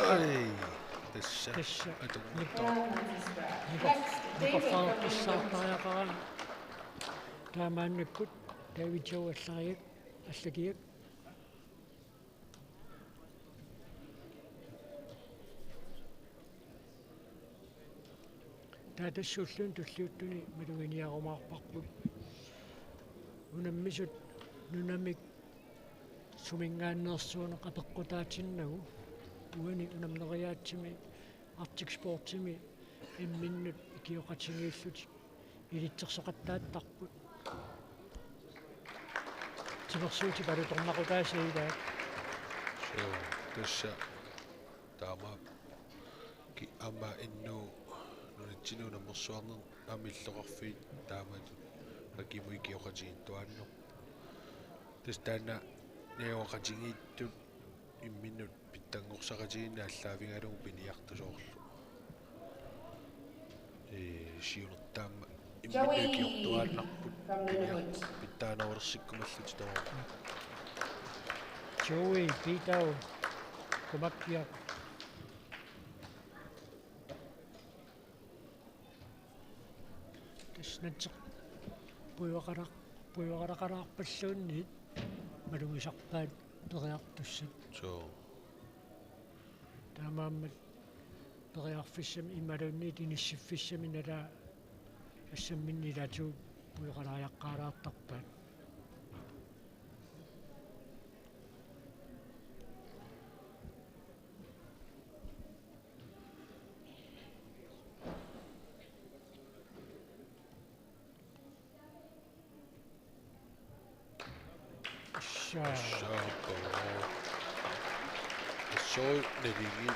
H: Ai, tässä.
A: tässä
J: And that's a scratch. Next, David from Nunavut.
A: Nikofaartissaartariaqaran taamaannakkut David Joe allariak allakiak tatassuulluun tulluuttuni maluginiarumaarparput unammisut nunamik sumingaannersuune qapeqqutaatinnagu uani unamneriaatsimi Arctic Sportsimi imminnut ikioqatingiilluti ilitsersoqattaattarput timersuuti palutornaqutaasiilaat
H: So, tässä taama ki amma innu nunitsinuna mersuarner amilloqarfiit taamat akimui kioqatiin tuanno. Täs taanna neoqatingiittut imminnut pittangorсaqatiginna allaavingalugu piniartusoorlu. Siunertaamma
J: Joey
H: imminnu kiortuaannarput
J: from Nunavut.
H: pittaaneorsikkumallut toor.
A: Joey Pitau kumakkiaq tasnatseq puiwaqaraqaraalluunniit malugisarpaat periartussat
H: So,
A: taamaammat periarfissami immalunniit inissiffissami nala assamminnilatuu puiwaqarajaqqaalaartarpaat
H: Soi neligi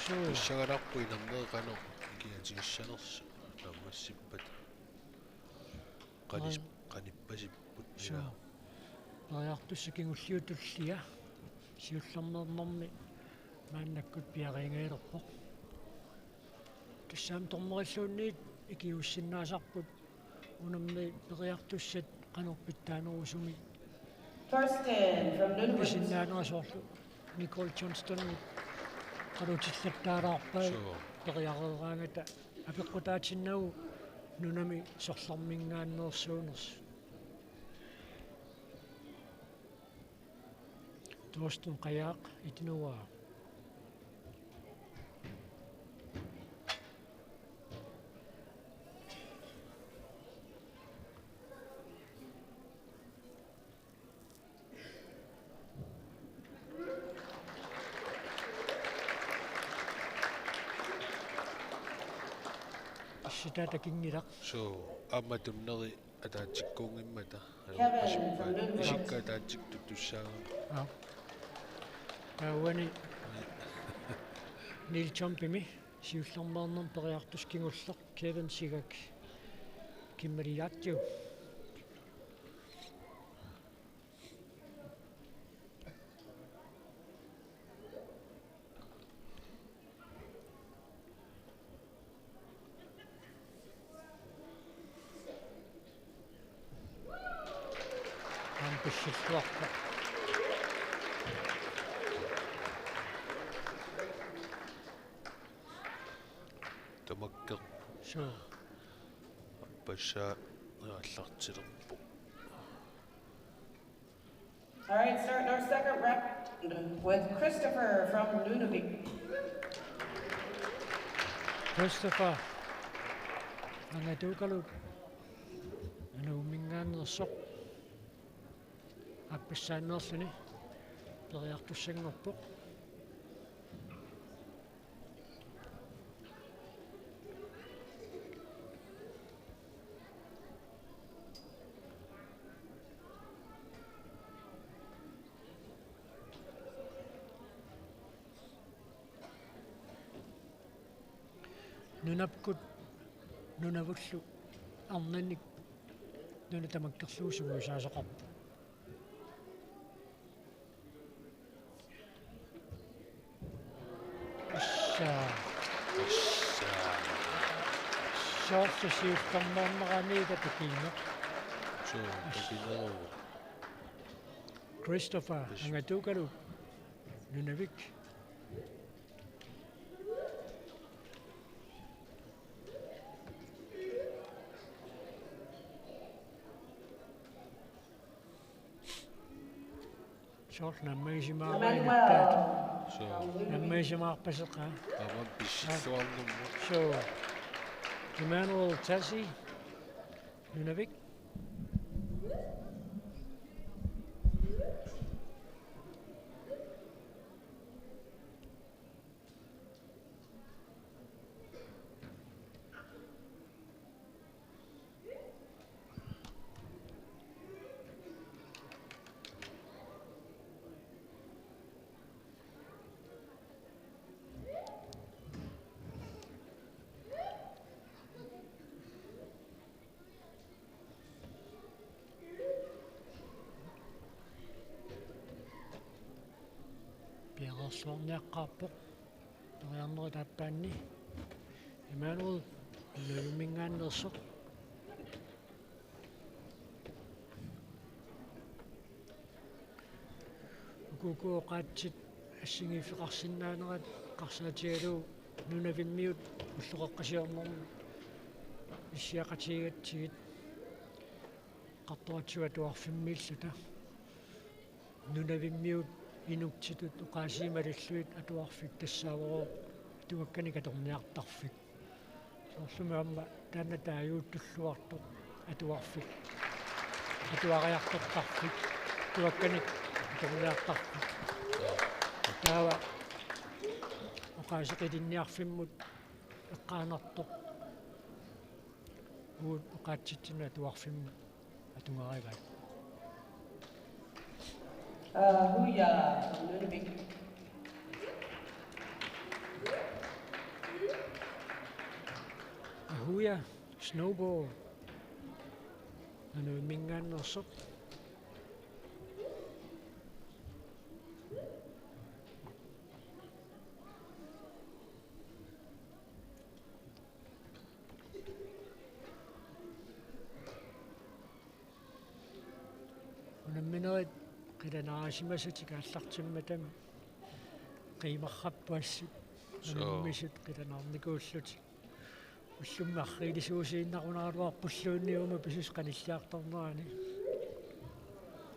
A: Soi.
H: ussaganarpu inarneeqano kiatigissanersu nammassippat qanippasipput
A: so periartussakingulliutullia siullarnernermi maannakkut piariingeelerpoq tassaam tornerilluunniit ikiussinnaasarput unammi periartussat qanorpittaanerusumi
J: Torsten from Nunavut.
A: pisinnaanerasorlu Nicole Johnston qalutillattaalaarpai
H: So,
A: periareeraangata apeqqutaatinnagu nunami sorlarmingaannersuuners Torsten qayaaq itinuaa Sitata kingilaq.
H: So amma tunneri ataatikkuungimmata.
J: Kevin from Nunavut.
H: Isikka ataatiktutussaa.
A: Wani Neil Chompimi siullermaarnam periartus kingulleq Kevin Sigak kimmaliaatju. Ambissilluarpa.
H: Tamakkeq.
A: So
H: Passaa allartilerpu.
J: All right, starting our second round with Christopher from Nunavik.
A: Christopher angatukalut anumingaannersoq appissaanerluni periartussanngorpoq nunapkut nunavullu arnannik nunatamakkerluusugu saasoqarpu soorlusiullermaarnerani takiimeq
H: So takineru.
A: Christopher angatukalu Nunavik Short nammaisimaa
J: Emmanuel.
H: So
A: nammaisimaarpaseqa
H: amma pissilluarnermu.
A: so Emmanuel Tassi Nunavik piaqarluarniaqqaarpoq toriarneri taappaanni Emmanuel nulumingaannersoq ukukuoqaatsit assingifeqarsinnaanerat qarsaatigaluu nunavimmiut уллоқаққасиорнэрму иссиақатигатсигит qартуатсуа туарфиммииллута нунавиммиут инуктитут уқаасиималлуит атуарфик тассаавороо тугаккани каторниартарфик соорлуми амма таана тааюуттуллуартоқ атуарфик атуариартортарфик тугаккани каторниартарфик таава уқаасеқилинниарфиммут эққаанартоқ уут уқаатситсина туарфимму атунгаривай
J: Huya from Nunavik.
A: Ahuya snowball anumingaannersoq unamminerit qilanaasimasut kaallartimmatam qiimarrappuassut unammisut qilanarnikuullut ullummi arriilisuusiinnarunaruarpulluunniuma pisus qanillaartornerani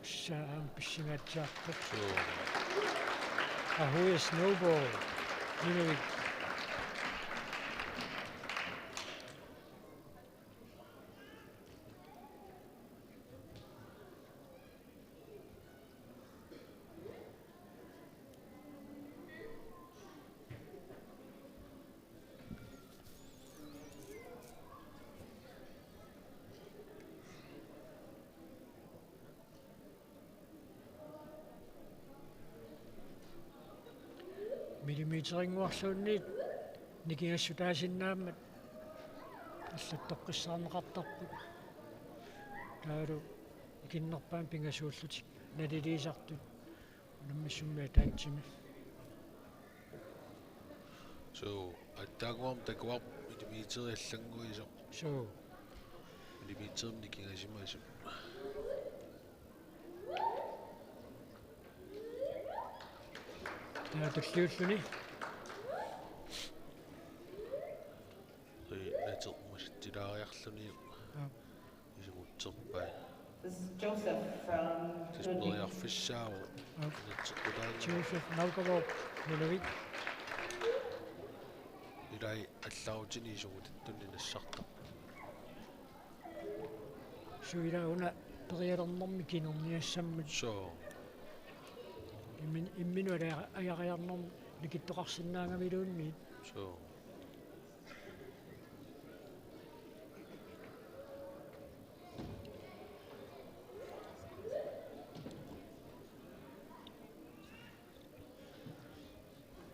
A: ussaam pissingaatsaarpoq Ahuya snowball Nunavik митерингуарлуунниит никингассутаасиннаамат аллаттоққиссаарнеқартарпут таалу икиннерпаан пингасууллутик налилиисартут наммиссуммиа таатсими
H: So аттаагуам такуар митериаллангуисо
A: so
H: митерим никингасимаасим
A: таатуллиуллуни
H: натэрмасситилаариарлуни исигутсерпаа
J: This is Joseph from Nunavik.
H: тиспериарфиссааву
A: Joseph Nalgavov Nunavik
H: илай аллаутини исигутаттунни нассарта
A: суилауна периалернэрми кинерниассаммут
H: so
A: имминуала аяриарнэрм ликиттоқарсинаангамилуунни
H: so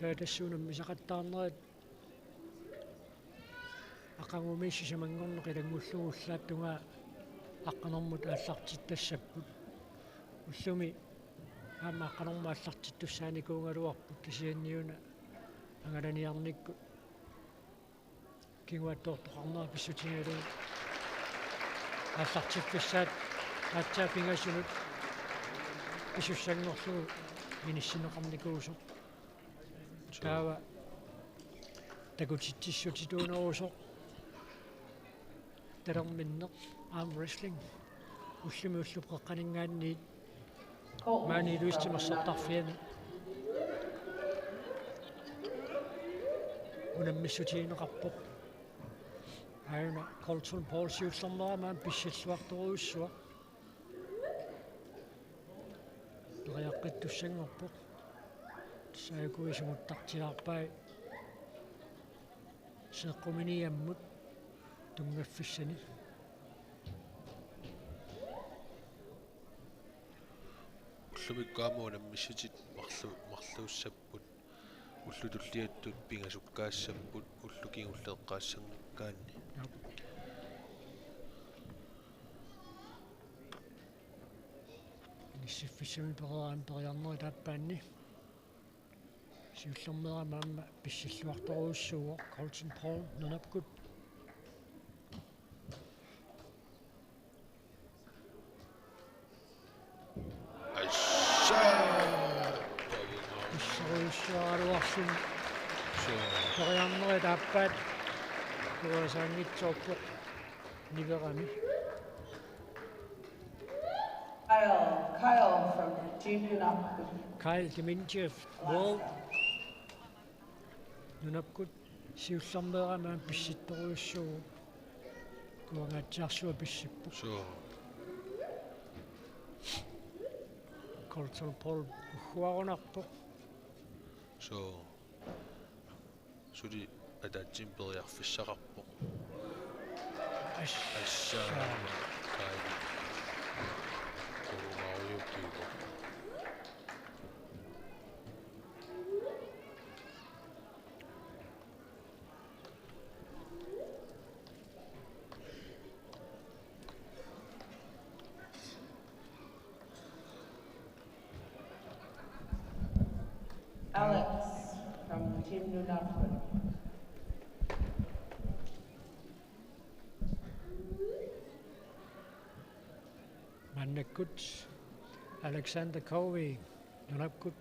A: таатассуунам мисақаттаарнерат ақангумисси самангорнеқ илангуллугуллааттунга аққанэрмут ааллартиттассаппут уллуми аама аққанэрма ааллартиттуссааникуунгалуарпут кисианниуна ангаланиарникку кингуаттоортоқарнера писсутингалу ааллартиппассаат аатсаа пингасунут писуссангорлугу миниссинеқарникуусо таава такутиттиссутитуунерусо талерминнеқ arm wrestling уллуми уллупеққанингаанниит маани луистимерсартарфиани унаммиссутиинеқарпоқ аана cultural pole siullернерамаан писсаллуарторуйуссуа периаққиттуссангорпоқ саакуисумуттартилаарпай сеққуминиаммут тунгаффиссани
H: уллумиккаамуна миссутит марлууссаппут уллутуллиаттут пингасуккаассаппут уллукингуллеэккаассангаккаанни
A: ниссиффиссами перераан периарнери тааппаанни сиуллермерамаама писсиллуарторуйуссууо Colton Paul нунапкут писсаруйуссуаралуарсун периарнери тааппаат куасаангитсоорпоқ ниверами
J: Kyle from Team Nunavik.
A: Kyle Demintjev World нунапкут сиуллермерамаан писситторуйуссуу куангаатсиарсуа писсиппу
H: so
A: Colton Paul ухуарунарпоқ
H: so суди атаатсим периарфиссақарпоқ ассаа кайли коромауйуттуйко
J: Alex from Team Nunavik.
A: Mannakut Alexander Covey Nunapkut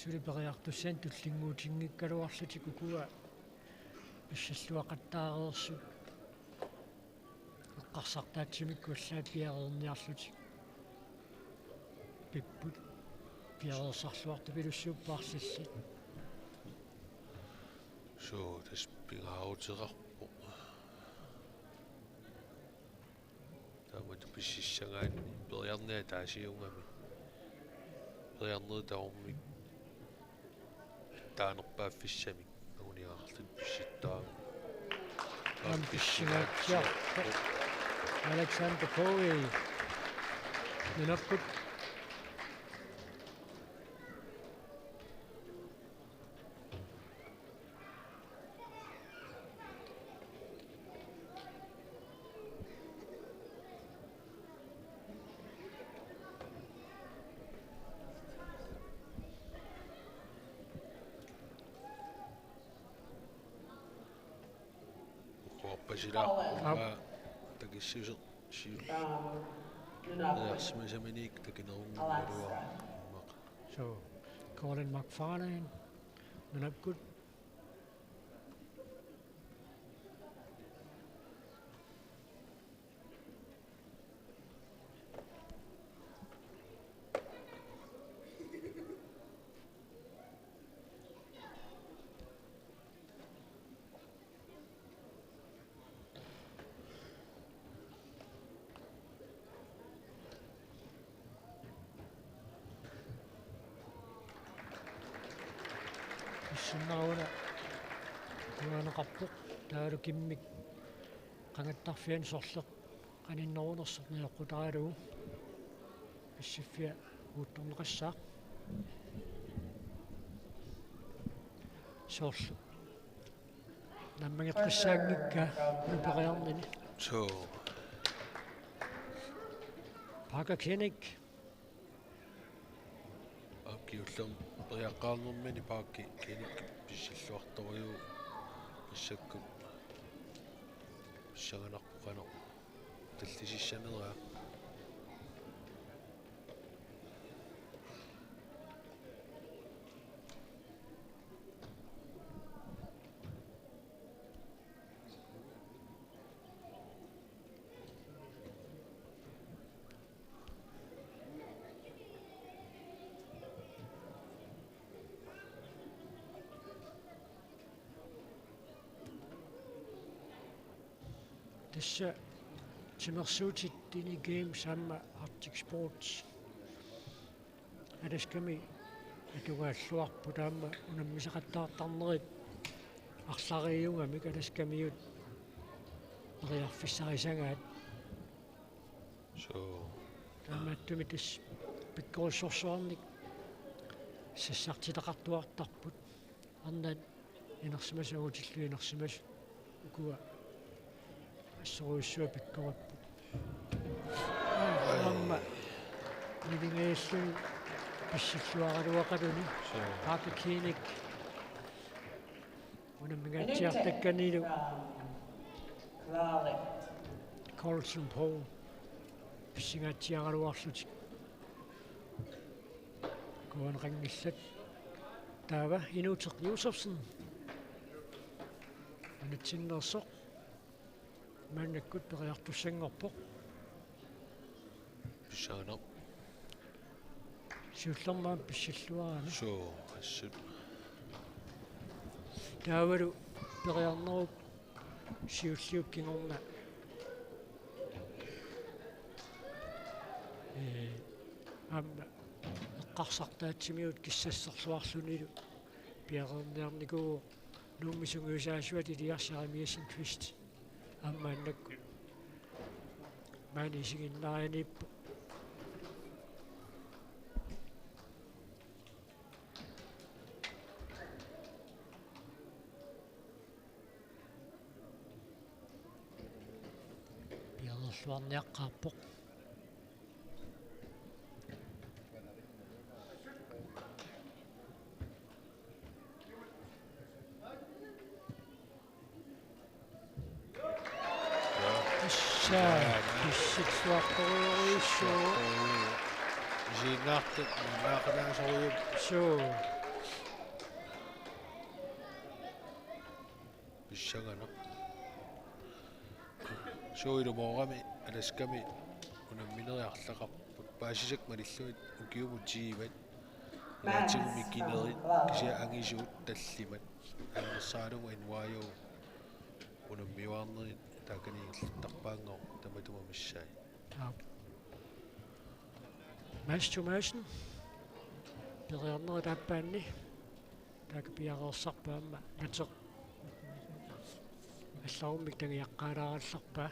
A: сулипериартуссаан туллингуутингиккалуарлутик укуа иссаллуақаттаареерсу эққарсартаатсимикку аллаа пиареерниарлутик пиппут пиареерсарлуарту пилуссууппаарлалли
H: so tas pingaaruteqarpo писсисsaгаан периарниа таасиунгами периарнери таормик таанерпааффиссами агуниаарлут писситтаа
A: писсигаатсиар Alexander Cowie нинаппут
H: пасилаа такиссусер сиу ясмасаминик такинерунгалуа
A: so Colin McFarlane нинаппут Sinnauna kuanaqarpoq taalu kimmik qangattarfian sorleq qaninnerunerserniaqqutaalugu issiffia uuttorneqassaaq sorlu nammangeqqissaangikka nupeqiarnini
H: so
A: Parker Kennick
H: kiullum periaqqaarnermini paakki kinik pissilluartoriu issakku pissaganarpuqano tallisissaneraa
A: Tässä timersuutittini game samma Arctic Sports Adaskami atugaаллуарпу таама унаммисақаттаартарнерит арлариунгамик адаскамиут нериарфиссарисангаат
H: so
A: таамааттуми тас пиккорисорсуарник сассартилеқартуартарпут арнаат инерсимасагутиллу инерсимас укуа ассоруиссуа пиккораппут амма нивингеиллун писсиллуаралуақалуни Parker Kennick унаммигаатсиартакканилу Colson Paul писсигаатсиаралуарлутик куанеқангиллат таава Инутеқ Юсефсен анатсиннерсоқ маннаккут периартуссангорпоқ
H: писсаана
A: сиуллермаан писсиллуарани
H: so assut
A: таавалу периарнеруп сиуллиуккингорна амма эққарсартаатсимиут киссассерлуарлунилу пиарерниарникуу нууммисунгуусаасуат илиарсарамиасин твист аммааннакку маанисигиннааяниппу пиарерлуарниаққарпоқ писситсуаққориорисуу
H: жинаарт наақанаасориуп
A: суу
H: писсагана соилу моорами аласками унамминериарлақарпут паасисак малиллуит укиумут тииват лаатигуми кинери кися ангисуут таллимат аннерсаалугу инваайу унаммиуаарнери таканииллартарпаангоо таматума миссаи
A: Mastumasen. Periarneri taappaanni. Taakapiareersarpaamma nateq. Алларуммик тагиаққаалааралларпаа.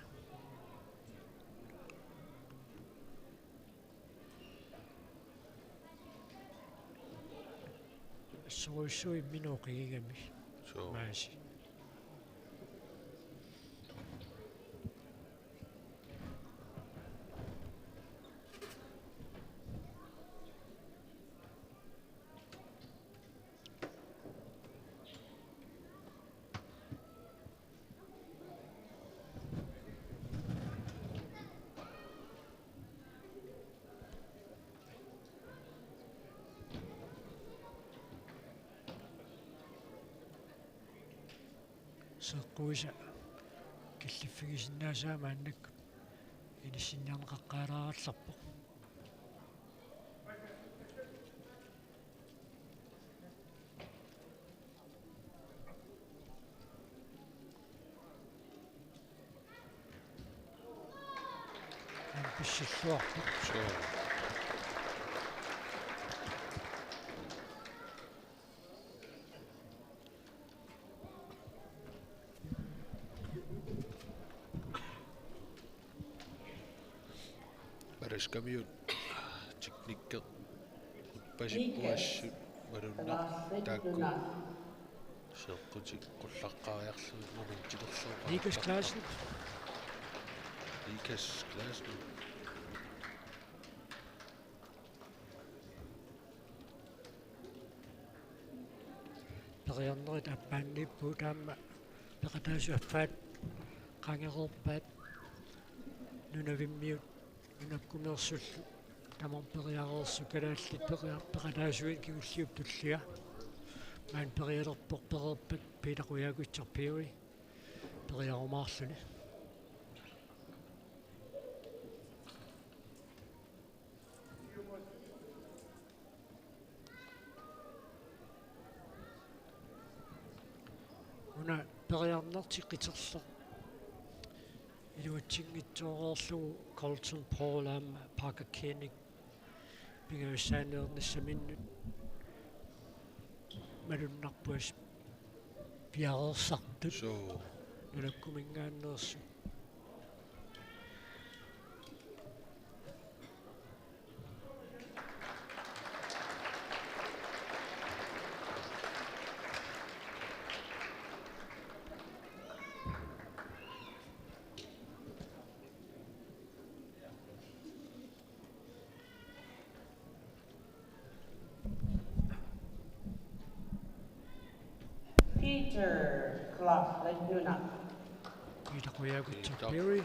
A: Суусуи миноқигигами. Maashi. Sequisa killiffigisinnaasaamaa annak inissinniarneqaqqaalaarallarpo. Pissilluarpu.
H: Barashkamiut teknikke utpasippuassut malunna taakku seeqqutik qullaqqaariarluut manutilerluuqa
A: Likas Klaasen.
H: Likas Klaasen.
A: Periarneri taappaannippu taamma peqataasuaffaat qangererpaat nunavimmiut nunakkunersullu tamor periareersu kalaallit peqataasuit kigulliup tullia maan perialerpoq pererpat piilaquyaagutserpiui periarumaarluni. Una periarnertiqqiterler iluatsingitsuoreerlugu Colton Paul Parker Koenig pingausaaneernissaminut malunnarpuas piareersartut nunakkumingaanneersu
J: Peter Clough, Nunak.
A: piilaquyaagutserpiui